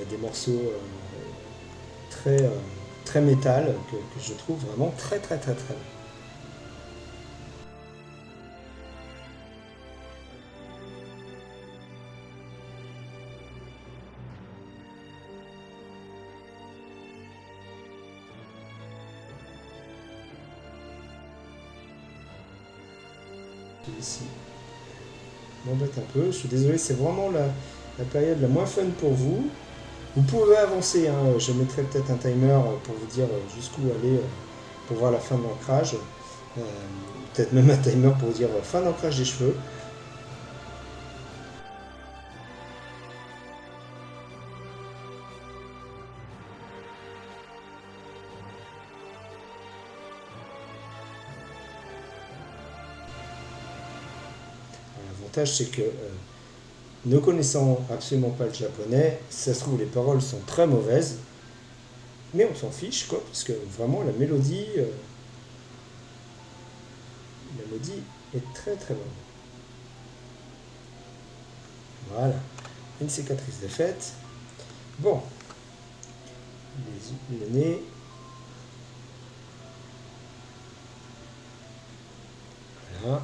des morceaux très, très métal que je trouve vraiment très bien. celui-ci m'embête un peu. Je suis désolé, c'est vraiment la période la moins fun pour vous. Vous pouvez avancer, hein. Je mettrai peut-être un timer pour vous dire jusqu'où aller pour voir la fin de l'ancrage. Peut-être même un timer pour vous dire fin d'ancrage des cheveux. L'avantage, c'est que ne connaissant absolument pas le japonais, ça se trouve les paroles sont très mauvaises, mais on s'en fiche, quoi, parce que vraiment la mélodie est très très bonne. Voilà, une cicatrice de faite. Bon, le nez. Voilà.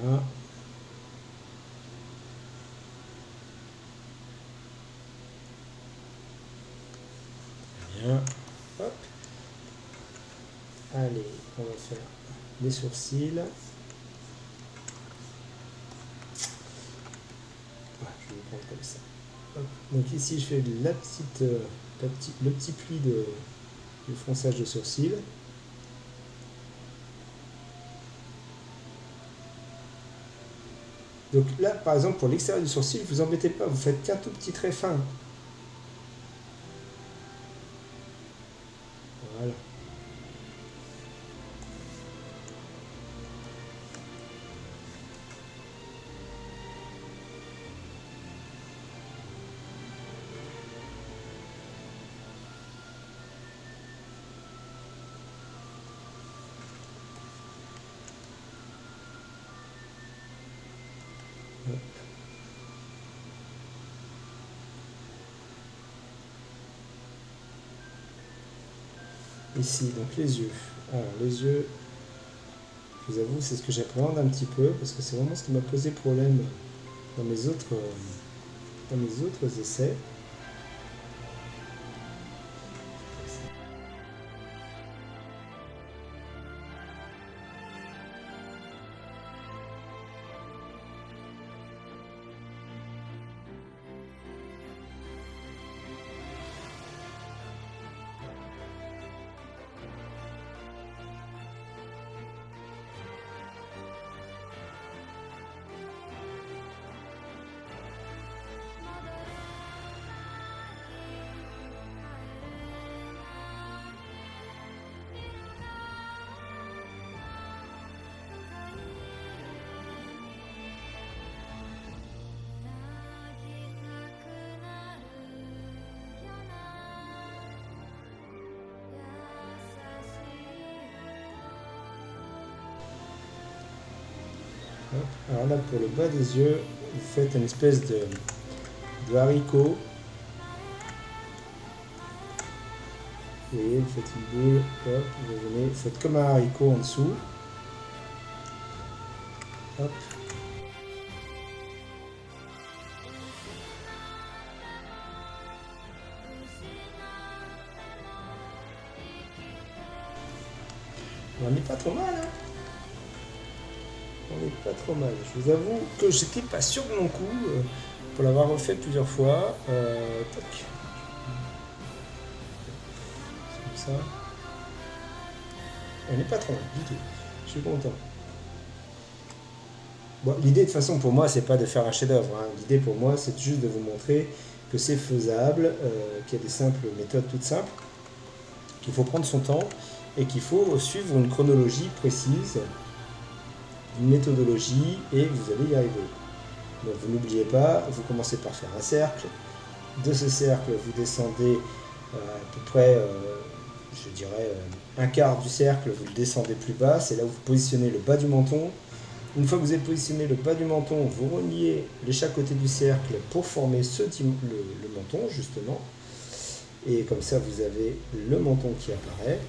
Voilà. Bien. Hop. Allez, on va faire les sourcils. Ouais, je vais prendre comme ça. Hop. Donc ici, je fais le petit pli de fronçage de sourcils. Donc là, par exemple, pour l'extérieur du sourcil, vous embêtez pas, vous faites qu'un tout petit trait fin. Voilà. Ici, donc les yeux. Alors, les yeux, je vous avoue, c'est ce que j'appréhende un petit peu, parce que c'est vraiment ce qui m'a posé problème dans mes autres essais. Hop. Alors là, pour le bas des yeux, vous faites une espèce de haricot. Vous voyez, vous faites une boule, hop, vous venez, vous faites comme un haricot en dessous. Hop. On n'est pas trop mal, hein. On n'est pas trop mal. Je vous avoue que j'étais pas sûr de mon coup pour l'avoir refait plusieurs fois. Tac. C'est comme ça. On n'est pas trop mal du tout. Je suis content. Bon, l'idée de toute façon pour moi c'est pas de faire un chef-d'œuvre, hein. L'idée pour moi c'est juste de vous montrer que c'est faisable, qu'il y a des simples méthodes toutes simples, qu'il faut prendre son temps et qu'il faut suivre une chronologie précise, une méthodologie et vous allez y arriver. Donc vous n'oubliez pas, vous commencez par faire un cercle. De ce cercle, vous descendez à peu près, je dirais, un quart du cercle, vous le descendez plus bas. C'est là où vous positionnez le bas du menton. Une fois que vous avez positionné le bas du menton, vous reliez les chaque côté du cercle pour former le menton, justement. Et comme ça, vous avez le menton qui apparaît.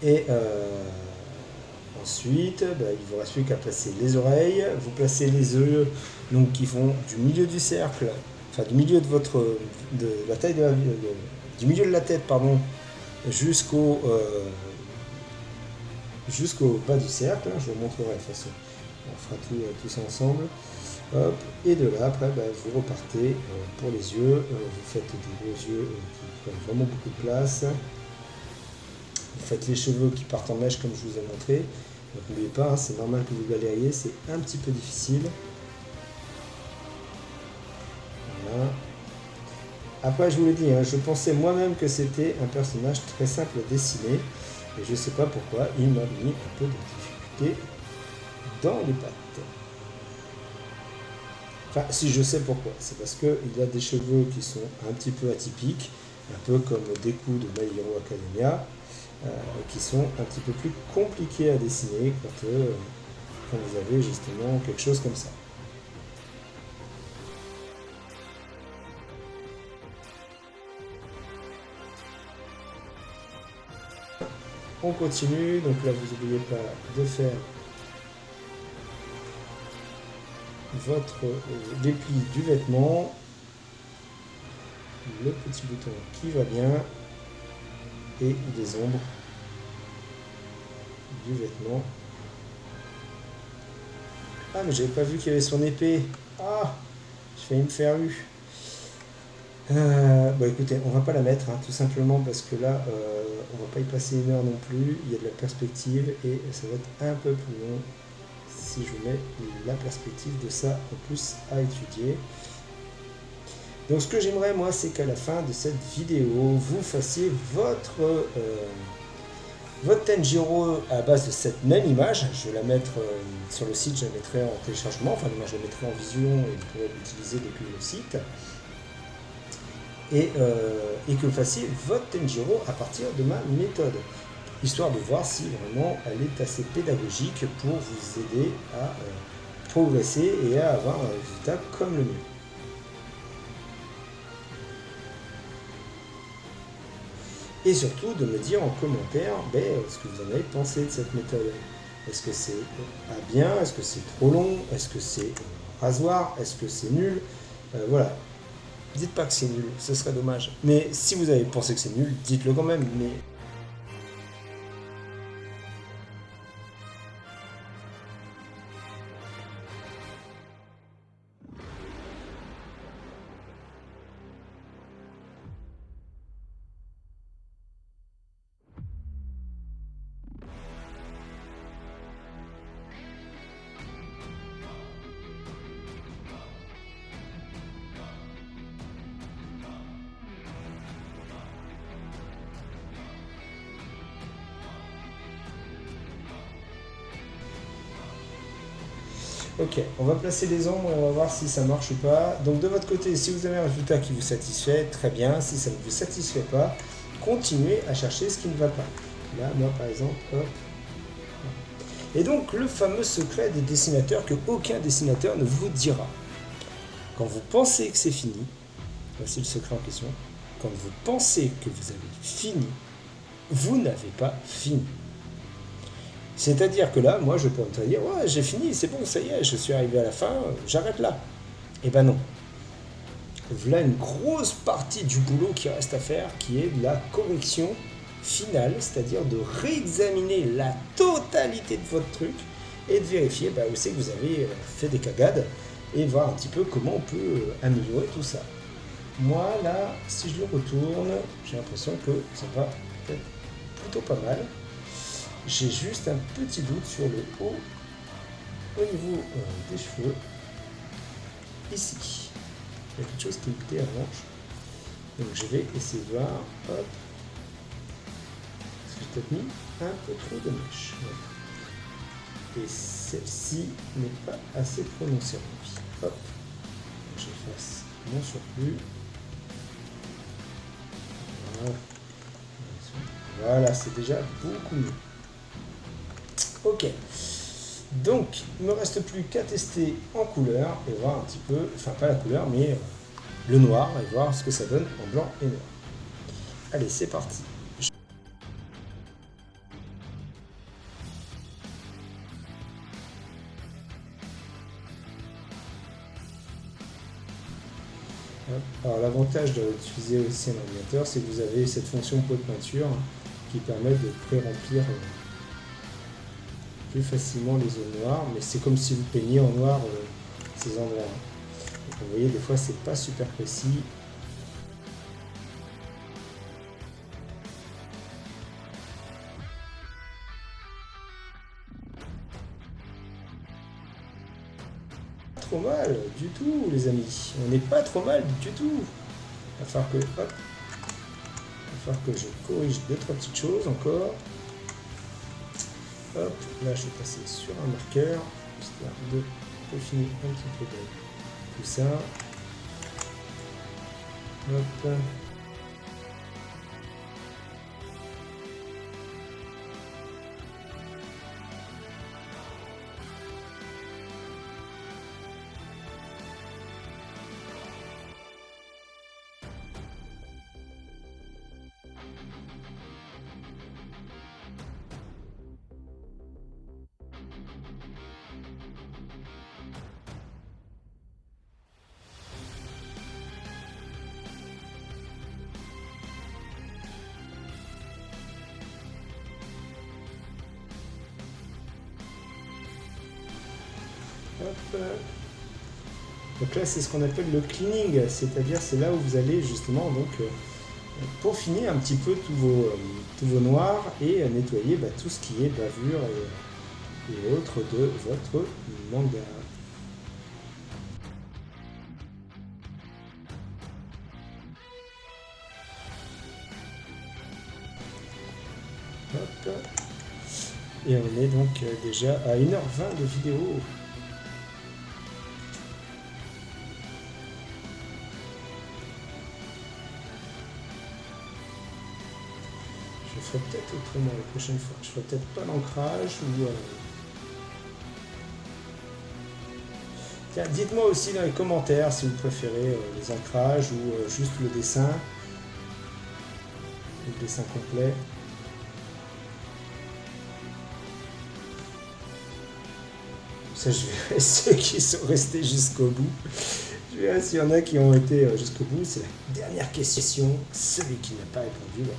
Et Ensuite, il vous reste plus qu'à placer les oreilles. Vous placez les yeux donc, qui vont du milieu du cercle, enfin du milieu de de la taille du milieu de la tête, pardon, jusqu'au bas du cercle. Je vous montrerai de toute façon. On fera tout ça ensemble. Hop. Et de là, après, vous repartez pour les yeux. Vous faites des gros yeux qui prennent vraiment beaucoup de place. Vous faites les cheveux qui partent en mèche comme je vous ai montré. Donc n'oubliez pas, hein, c'est normal que vous galériez, c'est un petit peu difficile. Voilà. Après, je vous l'ai dit, hein, je pensais moi-même que c'était un personnage très simple à dessiner. Et je ne sais pas pourquoi, il m'a mis un peu de difficulté dans les pattes. Enfin, si je sais pourquoi, c'est parce qu'il a des cheveux qui sont un petit peu atypiques, un peu comme des coups de My Hero Academia, qui sont un petit peu plus compliqués à dessiner quand vous avez justement quelque chose comme ça. On continue, donc là vous n'oubliez pas de faire les plis du vêtement, le petit bouton qui va bien et les ombres du vêtement. Ah mais j'avais pas vu qu'il y avait son épée. Ah, j'ai failli me faire eu. Écoutez, on va pas la mettre, hein, tout simplement parce que là on va pas y passer une heure non plus, il y a de la perspective et ça va être un peu plus long si je mets la perspective de ça en plus à étudier. Donc ce que j'aimerais moi, c'est qu'à la fin de cette vidéo, vous fassiez votre Tanjiro à base de cette même image. Je vais la mettre sur le site, je la mettrai en téléchargement, enfin moi je la mettrai en vision et vous pourrez l'utiliser depuis le site. Et que vous fassiez votre Tanjiro à partir de ma méthode, histoire de voir si vraiment elle est assez pédagogique pour vous aider à progresser et à avoir un résultat comme le mien. Et surtout de me dire en commentaire ce que vous en avez pensé de cette méthode. Est-ce que c'est bien? Est-ce que c'est trop long? Est-ce que c'est rasoir? Est-ce que c'est nul? Voilà. Dites pas que c'est nul, ce serait dommage. Mais si vous avez pensé que c'est nul, dites-le quand même. Mais ok, on va placer les ombres et on va voir si ça marche ou pas. Donc de votre côté, si vous avez un résultat qui vous satisfait, très bien. Si ça ne vous satisfait pas, continuez à chercher ce qui ne va pas. Là, moi par exemple, hop. Et donc le fameux secret des dessinateurs que aucun dessinateur ne vous dira. Quand vous pensez que c'est fini, voici le secret en question, quand vous pensez que vous avez fini, vous n'avez pas fini. C'est-à-dire que là, moi, je peux me dire, ouais, j'ai fini, c'est bon, ça y est, je suis arrivé à la fin, j'arrête là. Eh ben non. Voilà une grosse partie du boulot qui reste à faire, qui est de la correction finale, c'est-à-dire de réexaminer la totalité de votre truc et de vérifier où c'est que vous avez fait des cagades et voir un petit peu comment on peut améliorer tout ça. Moi, là, si je le retourne, j'ai l'impression que ça va peut-être plutôt pas mal. J'ai juste un petit doute sur le haut au niveau des cheveux. Ici, il y a quelque chose qui me dérange. Donc je vais essayer de voir. Hop. Parce que j'ai peut-être mis un peu trop de mèche. Et celle-ci n'est pas assez prononcée en lui. Hop. J'efface mon surplus. Voilà. Voilà, c'est déjà beaucoup mieux. Ok, donc il ne me reste plus qu'à tester en couleur et voir un petit peu, enfin pas la couleur mais le noir et voir ce que ça donne en blanc et noir. Allez, c'est parti. Alors l'avantage d'utiliser aussi un ordinateur, c'est que vous avez cette fonction pot de peinture qui permet de pré-remplir plus facilement les zones noires, mais c'est comme si vous peigniez en noir ces endroits. Donc vous voyez, des fois c'est pas super précis. Trop mal du tout, les amis. On n'est pas trop mal du tout. Il va falloir que, hop, il va falloir que je corrige deux trois petites choses encore. Hop, là je vais passer sur un marqueur histoire de peaufiner un petit peu tout ça. Hop. Hop. Donc là c'est ce qu'on appelle le cleaning, c'est-à-dire c'est là où vous allez justement donc peaufiner un petit peu tous vos noirs et nettoyer tout ce qui est bavure et autres de votre manga. Hop. Et on est donc déjà à 1h20 de vidéo. Je ferai peut-être autrement la prochaine fois. Je ferai peut-être pas l'ancrage ou... Tiens, dites-moi aussi dans les commentaires si vous préférez les ancrages ou juste le dessin complet. Ça, je verrai ceux qui sont restés jusqu'au bout. Je verrai s'il y en a qui ont été jusqu'au bout. C'est la dernière question. Celui qui n'a pas répondu.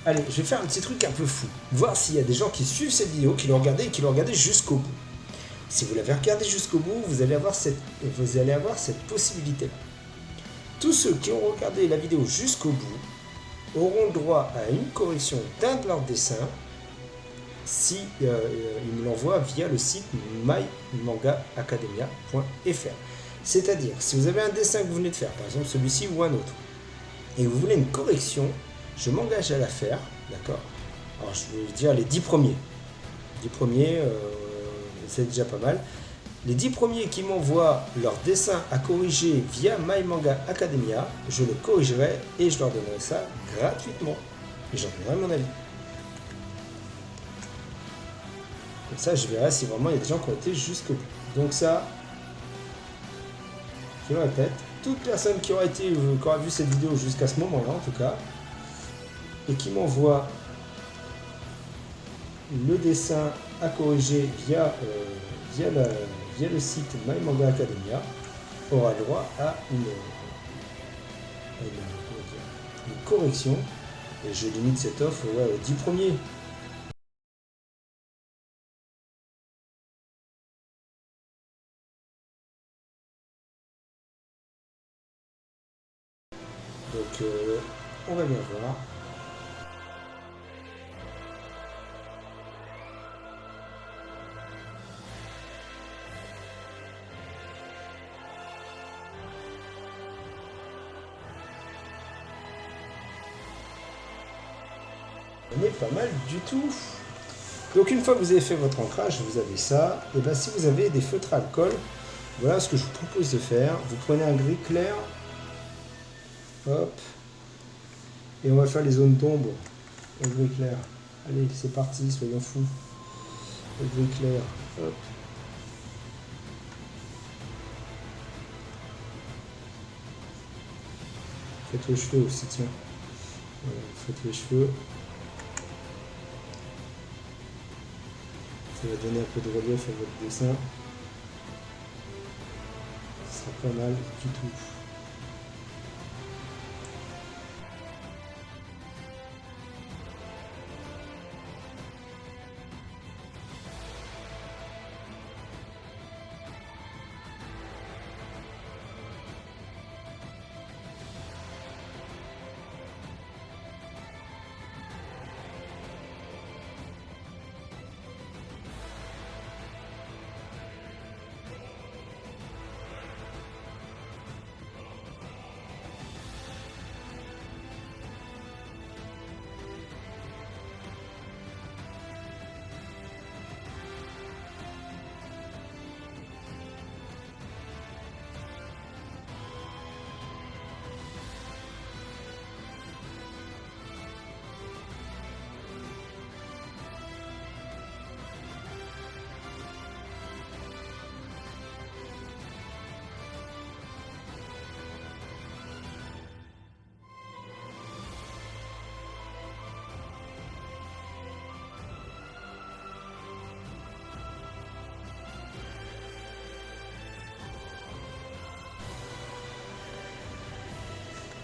Allez, je vais faire un petit truc un peu fou. Voir s'il y a des gens qui suivent cette vidéo, qui l'ont regardée et qui l'ont regardée jusqu'au bout. Si vous l'avez regardé jusqu'au bout, vous allez avoir cette possibilité-là. Tous ceux qui ont regardé la vidéo jusqu'au bout auront le droit à une correction d'un de leurs dessins si ils me l'envoient via le site mymangaacademia.fr. C'est-à-dire, si vous avez un dessin que vous venez de faire, par exemple celui-ci ou un autre, et vous voulez une correction, je m'engage à la faire, d'accord? Alors je vais dire les 10 premiers. 10 premiers, c'est déjà pas mal. Les 10 premiers qui m'envoient leur dessin à corriger via My Manga Academia, je le corrigerai et je leur donnerai ça gratuitement. Et j'en donnerai mon avis. Comme ça, je verrai si vraiment il y a des gens qui ont été jusqu'au bout. Donc ça, je le répète, toute personne qui aura vu cette vidéo jusqu'à ce moment-là, en tout cas, et qui m'envoie le dessin à corriger via le site My Manga Academia, aura le droit à une correction. Et je limite cette offre aux 10 premiers. Donc on va bien voir. On est pas mal du tout. Donc une fois que vous avez fait votre ancrage, vous avez ça. Et bien si vous avez des feutres à alcool, voilà ce que je vous propose de faire. Vous prenez un gris clair. Hop. Et on va faire les zones d'ombre au gris clair. Allez, c'est parti, soyons fous. Au gris clair. Hop. Faites les cheveux aussi, tiens. Voilà, faites les cheveux. Ça va donner un peu de relief à votre dessin. Ce sera pas mal du tout.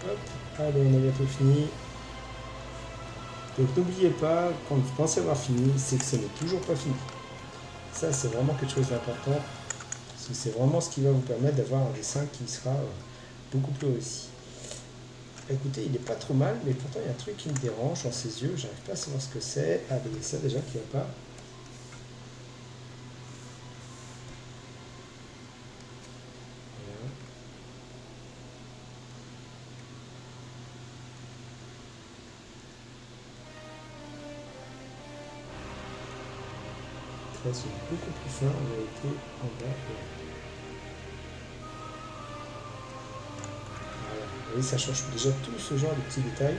Hop, allez, on a bientôt fini. Donc n'oubliez pas, quand vous pensez avoir fini, c'est que ce n'est toujours pas fini. Ça, c'est vraiment quelque chose d'important. Parce que c'est vraiment ce qui va vous permettre d'avoir un dessin qui sera beaucoup plus réussi. Écoutez, il n'est pas trop mal, mais pourtant il y a un truc qui me dérange dans ses yeux. J'arrive pas à savoir ce que c'est. Ah, ben il y a ça déjà qui va pas. Voilà. Là, c'est beaucoup plus fin en réalité en bas. Voilà. Vous voyez, ça change déjà tout ce genre de petits détails.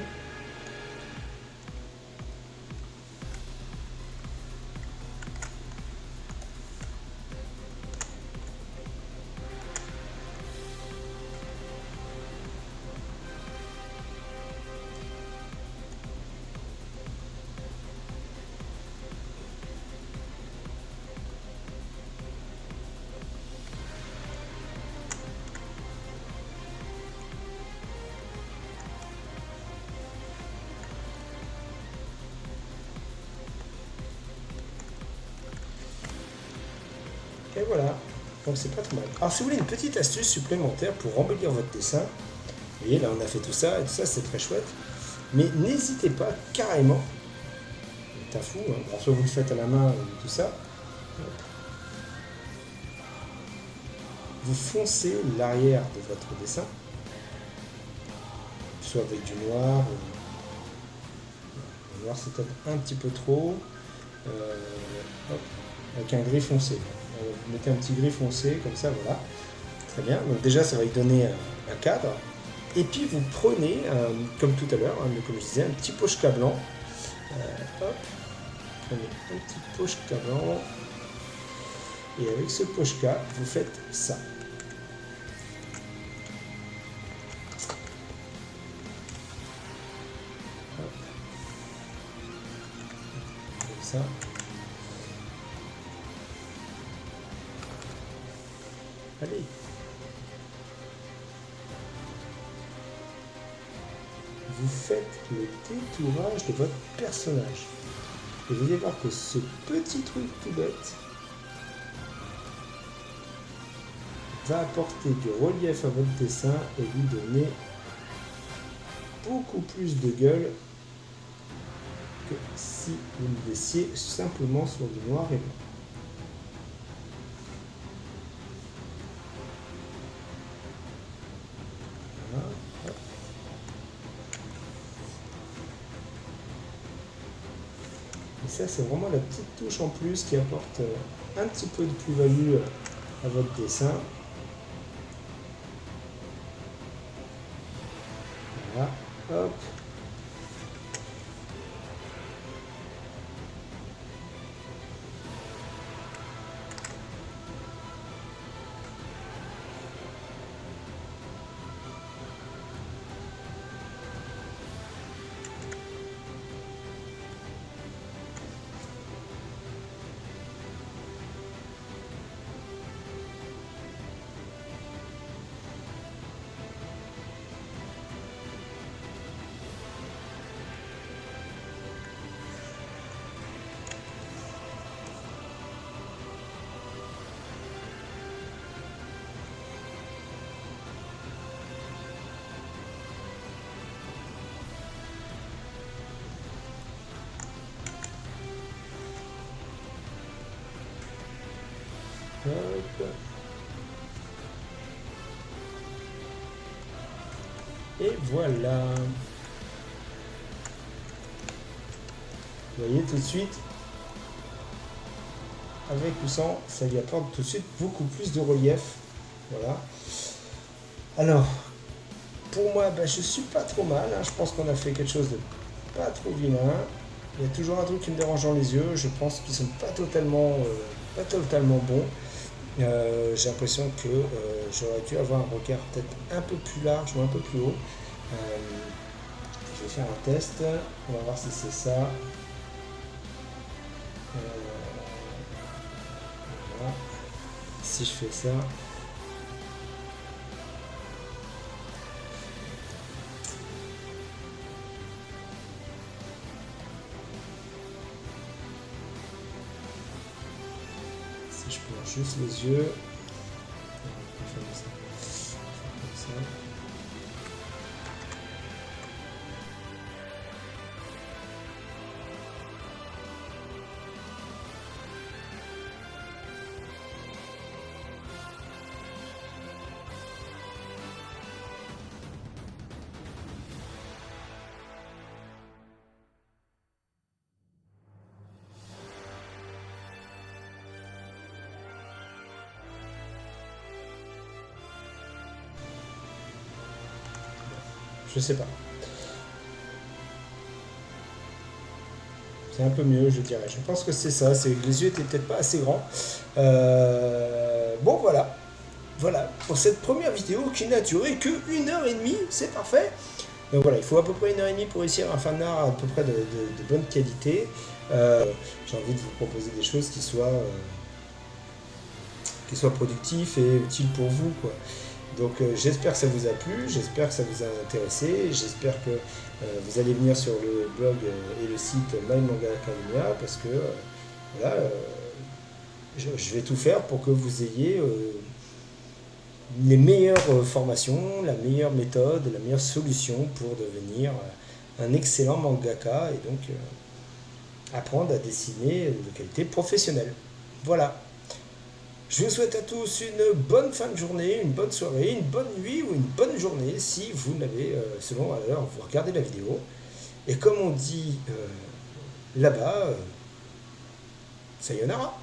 Et voilà, donc c'est pas trop mal. Alors si vous voulez une petite astuce supplémentaire pour embellir votre dessin, vous voyez là on a fait tout ça et tout ça c'est très chouette, mais n'hésitez pas carrément, c'est un fou, hein, bon, soit vous le faites à la main ou tout ça, vous foncez l'arrière de votre dessin, soit avec du noir, le noir c'est peut-être un petit peu trop, hop, avec un gris foncé. Vous mettez un petit gris foncé, comme ça, voilà. Très bien. Donc déjà, ça va lui donner un cadre. Et puis, vous prenez, comme tout à l'heure, mais comme je disais, un petit pochka blanc. Hop. Prenez un petit pochka blanc. Et avec ce pochka, vous faites ça. Hop. Comme ça. Allez. Vous faites le détourage de votre personnage. Et vous allez voir que ce petit truc tout bête va apporter du relief à votre dessin et lui donner beaucoup plus de gueule que si vous le laissiez simplement sur du noir et blanc. Voilà. Et ça, c'est vraiment la petite touche en plus qui apporte un petit peu de plus-value à votre dessin. Voilà, hop. Hop. Et voilà. Vous voyez tout de suite, avec ou sans, ça lui apporte tout de suite beaucoup plus de relief. Voilà. Alors, pour moi, je suis pas trop mal. Hein. Je pense qu'on a fait quelque chose de pas trop vilain. Il y a toujours un truc qui me dérange dans les yeux. Je pense qu'ils sont pas totalement bons. J'ai l'impression que j'aurais dû avoir un regard peut-être un peu plus large ou un peu plus haut. Je vais faire un test. On va voir si c'est ça. Voilà. Si je fais ça. Si je plonge juste les yeux. On peut faire ça. Comme ça. Je sais pas. C'est un peu mieux, je dirais. Je pense que c'est ça. C'est que les yeux étaient peut-être pas assez grands. Bon, voilà. Voilà. Pour cette première vidéo qui n'a duré que 1h30, c'est parfait. Donc voilà, il faut à peu près 1h30 pour réussir un fan art à peu près de bonne qualité. J'ai envie de vous proposer des choses qui soient productifs et utiles pour vous, quoi. Donc j'espère que ça vous a plu, j'espère que ça vous a intéressé, j'espère que vous allez venir sur le blog et le site My Manga Academia parce que voilà, je vais tout faire pour que vous ayez les meilleures formations, la meilleure méthode, la meilleure solution pour devenir un excellent mangaka et donc apprendre à dessiner de qualité professionnelle. Voilà. Je vous souhaite à tous une bonne fin de journée, une bonne soirée, une bonne nuit ou une bonne journée si vous n'avez, selon à l'heure, vous regardez la vidéo. Et comme on dit là-bas, sayonara.